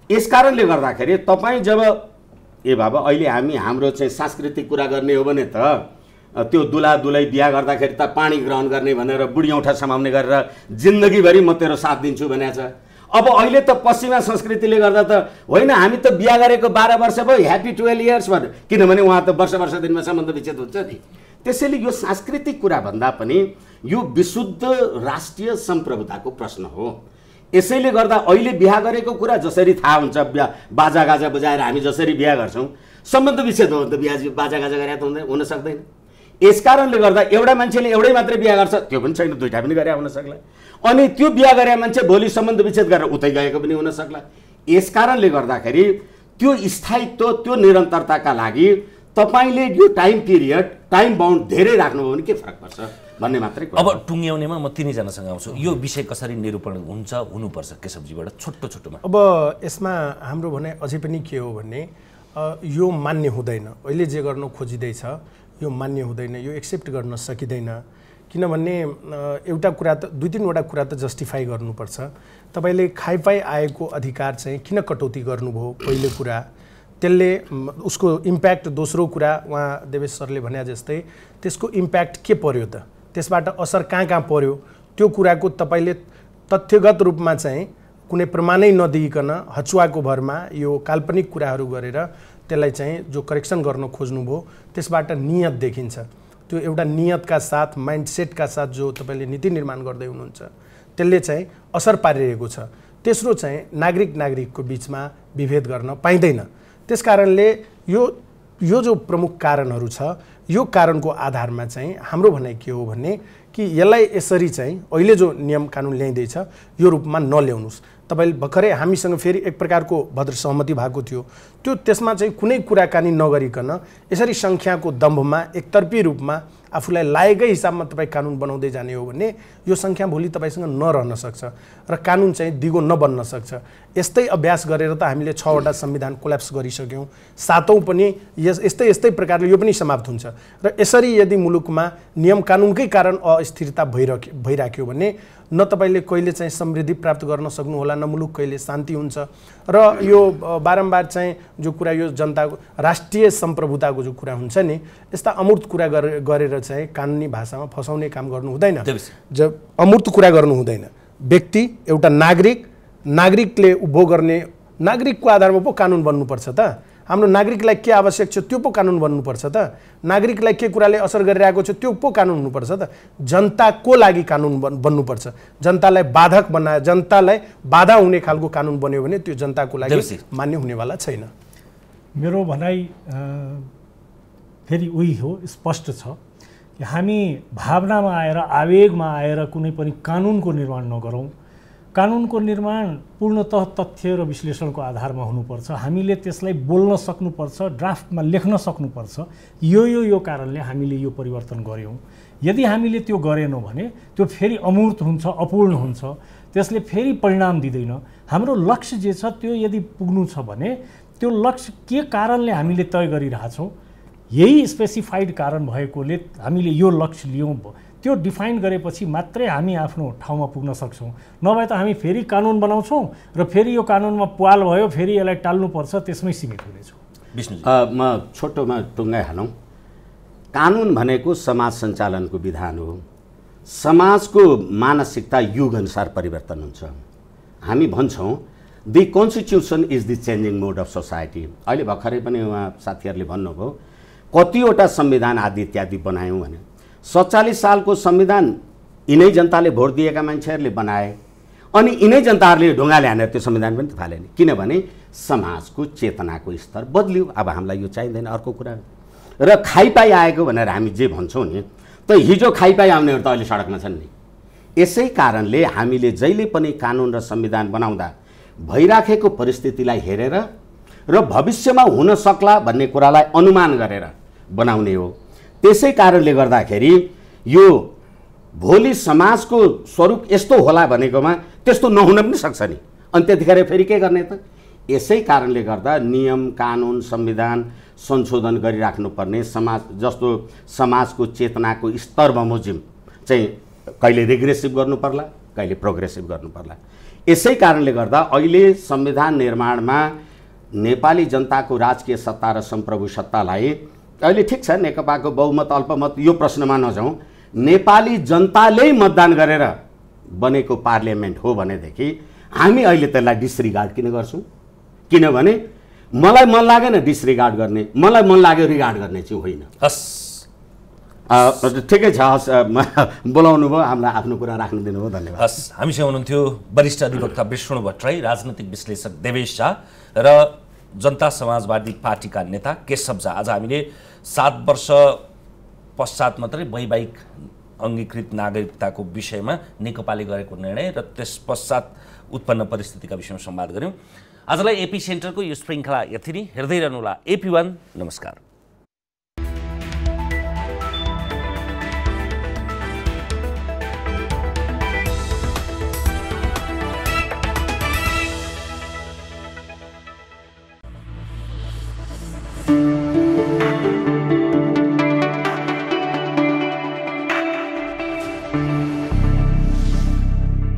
यस कारणले गर्दाखेरि तपाईँ जब ए बाबा अहिले हाम्रो चाहिँ सांस्कृतिक कुरा गर्ने हो भने त त्यो दुला दुलै बिहा गर्दाखेरि त पानी ग्रहण गर्ने भनेर बुढी औँठा समाउने गरेर जिन्दगीभरि म तेरो साथ दिन्छु भनेको छ। अब अहिले त पश्चिमा संस्कृतिले गर्दा त होइन हामी त बिहा गरेको 12 वर्ष भयो ह्याप्पी 12 इयर्स भनेर, किनभने उहाँ त वर्ष दिनमा सम्बन्ध विच्छेद हुन्छ नि। त्यसैले यो सांस्कृतिक कुरा भन्दा पनि यो विशुद्ध राष्ट्रिय सम्प्रभुताको प्रश्न हो। यसैले गर्दा अहिले बिहा गरेको कुरा जसरी थाहा हुन्छ, बाजागाजा बजाएर हामी जसरी बिहा गर्छौँ, सम्बन्ध विच्छेद हो भने त बिहा बाजागाजा गरेर त हुन सक्दैन। यस कारणले गर्दा एउटा मान्छेले एउटै मात्रै बिहा गर्छ, त्यो पनि छैन, दुईटा पनि गरे हुन सक्ला। अनि त्यो बिहा गरे मान्छे भोलि सम्बन्ध विच्छेद गरेर उतै गएको पनि हुन सक्ला। यस कारणले गर्दाखेरि त्यो स्थायित्व, त्यो निरन्तरताका लागि तपाईले यो टाइम पिरियड, टाइम बाउन्ड धेरै राख्नुभयो भने के फरक पर्छ भन्ने मात्रै कुरा। अब टुङ्ग्याउनेमा म तिनैजनासँग आउँछु। यो विषय कसरी निरूपण हुन्छ हुनुपर्छ केशवजीबाट छोटोमा? अब यसमा हाम्रो भनाइ अझै पनि के हो भने यो मान्य हुँदैन। अहिले जे गर्न खोजिँदैछ यो मान्य हुँदैन, यो एक्सेप्ट गर्न सकिँदैन। किनभने एउटा कुरा त 2-3वटा कुरा त जस्टिफाई गर्नुपर्छ। तपाईँले खाइपाई आएको अधिकार चाहिँ किन कटौती गर्नुभयो, पहिलो कुरा। त्यसले उसको इम्प्याक्ट, दोस्रो कुरा उहाँ देवेश सरले भने जस्तै त्यसको इम्प्याक्ट के पर्यो त, त्यसबाट असर कहाँ पर्यो, त्यो कुराको तपाईँले तथ्यगत रूपमा चाहिँ कुनै प्रमाणै नदिइकन हचुवाको भरमा यो काल्पनिक कुराहरू गरेर त्यसलाई चाहिँ जो करेक्सन गर्न खोज्नुभयो त्यसबाट नियत देखिन्छ। त्यो एउटा नियतका साथ, माइन्डसेटका साथ जो तपाईँले नीति निर्माण गर्दै हुनुहुन्छ त्यसले चाहिँ असर पारिरहेको छ। तेस्रो चाहिँ नागरिकको बिचमा विभेद गर्न पाइँदैन। त्यसकारणले यो जो प्रमुख कारणहरू छ, यो कारणको आधारमा चाहिँ हाम्रो भनाइ के हो भने कि यसलाई यसरी चाहिँ अहिले जो नियम कानुन ल्याइँदैछ यो रूपमा नल्याउनुहोस्। तपाईँले भर्खरै हामीसँग फेरि एक प्रकारको भद्र सहमति भएको थियो, त्यो त्यसमा चाहिँ कुनै कुराकानी नगरिकन यसरी सङ्ख्याको दम्भमा एकतर्फी रूपमा आफूलाई लागेकै हिसाबमा तपाईँ कानुन बनाउँदै जाने हो भने यो सङ्ख्या भोलि तपाईँसँग नरहन सक्छ र कानुन चाहिँ दिगो नबन्न सक्छ। यस्तै अभ्यास गरेर त हामीले 6वटा संविधान कोल्याप्स गरिसक्यौँ, 7औं पनि यस्तै प्रकारले यो पनि समाप्त हुन्छ। र यसरी यदि मुलुकमा नियम कानुनकै कारण अस्थिरता भइराख्यो भने न तपाईँले कहिले चाहिँ समृद्धि प्राप्त गर्न सक्नुहोला, न मुलुक कहिले शान्ति हुन्छ। र यो बारम्बार चाहिँ जो कुरा यो जनताको राष्ट्रिय सम्प्रभुताको जो कुरा हुन्छ नि, यस्ता अमूर्त कुरा गरेर चाहिँ कानुनी भाषामा फसाउने काम गर्नु हुँदैन। जब अमूर्त कुरा गर्नु हुँदैन, व्यक्ति एउटा नागरिकले उभो गर्ने, नागरिकको आधारमा पो कानुन बन्नुपर्छ त। हाम्रो नागरिकलाई के आवश्यक छ त्यो पो कानुन बन्नुपर्छ त। नागरिकलाई के कुराले असर गरिरहेको छ त्यो पो कानुन हुनुपर्छ त। जनताको लागि कानुन बन्नुपर्छ। जनतालाई बाधक बनाए, जनतालाई बाधा हुने खालको कानुन बन्यो भने त्यो जनताको लागि मान्य हुनेवाला छैन। मेरो भनाइ फेरि उही हो, स्पष्ट छ कि हामी भावनामा आएर, आवेगमा आएर कुनै पनि कानुनको निर्माण नगरौँ। कानुनको निर्माण पूर्णतः तथ्य र विश्लेषणको आधारमा हुनुपर्छ। हामीले त्यसलाई बोल्न सक्नुपर्छ, ड्राफ्टमा लेख्न सक्नुपर्छ। यो कारणले हामीले यो परिवर्तन गऱ्यौँ। यदि हामीले त्यो गरेनौँ भने त्यो फेरि अमूर्त हुन्छ, अपूर्ण हुन्छ, त्यसले फेरि परिणाम दिँदैन। हाम्रो लक्ष्य जे छ त्यो यदि पुग्नु छ भने त्यो लक्ष्य के कारणले हामीले तय गरिरहेछौँ, यही स्पेसिफाइड कारण भएकोले हामीले यो लक्ष्य लियौँ, त्यो डिफाइन गरेपछि मात्रै हामी आफ्नो ठाउँमा पुग्न सक्छौँ। नभए त हामी फेरि कानुन बनाउँछौँ र फेरि यो कानुनमा पुवाल भयो, फेरि यसलाई टाल्नुपर्छ, त्यसमै सीमित हुनेछौँ। म छोटोमा टुङ्गाइहालौँ। कानुन भनेको समाज सञ्चालनको विधान हो। समाजको मानसिकता युगअनुसार परिवर्तन हुन्छ। हामी भन्छौँ the constitution is the changing mode of society. अहिले भर्खरै पनि उहाँ साथीहरूले भन्नुभयो कतिवटा संविधान आदि इत्यादि बनायौँ भने 47 सालको संविधान यिनै जनताले भोट दिएका मान्छेहरूले बनाए, अनि यिनै जनताहरूले ढुङ्गाले हानेर त्यो संविधान पनि त फाले नि। किनभने समाजको चेतनाको स्तर बदल्यो। अब हामीलाई यो चाहिँदैन, अर्को कुरा। र खाइपाई आएको भनेर हामी जे भन्छौँ नि, त हिजो खाइपाई आउनेहरू त अहिले सडकमा छन् नि। यसै कारणले हामीले जहिले पनि कानुन र संविधान बनाउँदा भइराखेको परिस्थितिलाई हेरेर र भविष्यमा हुन सक्ला भन्ने कुरालाई अनुमान गरेर बनाउने हो। त्यसै कारणले गर्दाखेरि यो भोलि समाजको स्वरूप यस्तो होला भनेकोमा त्यस्तो नहुन पनि सक्छ नि। अनि त्यतिखेर फेरि के गर्ने त? यसै कारणले गर्दा नियम कानुन संविधान संशोधन गरिराख्नुपर्ने, समाज जस्तो समाजको चेतनाको स्तर बमोजिम चाहिँ कहिले रिग्रेसिभ गर्नु पर्ला, कहिले प्रोग्रेसिभ गर्नु पर्ला। यसै कारणले गर्दा अहिले संविधान निर्माणमा नेपाली जनताको राजकीय सत्ता र सम्प्रभु सत्तालाई अहिले ठिक छ नेकपाको बहुमत अल्पमत यो प्रश्नमा नजाउँ, नेपाली जनताले मतदान गरेर बनेको पार्लियामेन्ट हो भनेदेखि हामी अहिले त्यसलाई डिसरिगार्ड किन गर्छौँ? किनभने मलाई मन लागेन डिसरिगार्ड गर्ने, मलाई मन लाग्यो रिगार्ड गर्ने चाहिँ होइन। हस् ठिकै छ, हस् बोलाउनु भयो, हामीलाई आफ्नो कुरा राख्नु दिनुभयो, धन्यवाद। हस्, हामीसँग हुनुहुन्थ्यो वरिष्ठ अधिवक्ता विष्णु भट्टराई, राजनैतिक विश्लेषक देवेश झा र जनता समाजवादी पार्टीका नेता केशव झा। आज हामीले 7 वर्ष पश्चात मात्रै वैवाहिक अङ्गीकृत नागरिकताको विषयमा नेकपाले गरेको निर्णय र त्यस पश्चात उत्पन्न परिस्थितिका विषयमा संवाद गऱ्यौँ। आजलाई एपी सेन्टरको यो श्रृङ्खला यति नै। हेर्दै रहनुहोला AP1। नमस्कार।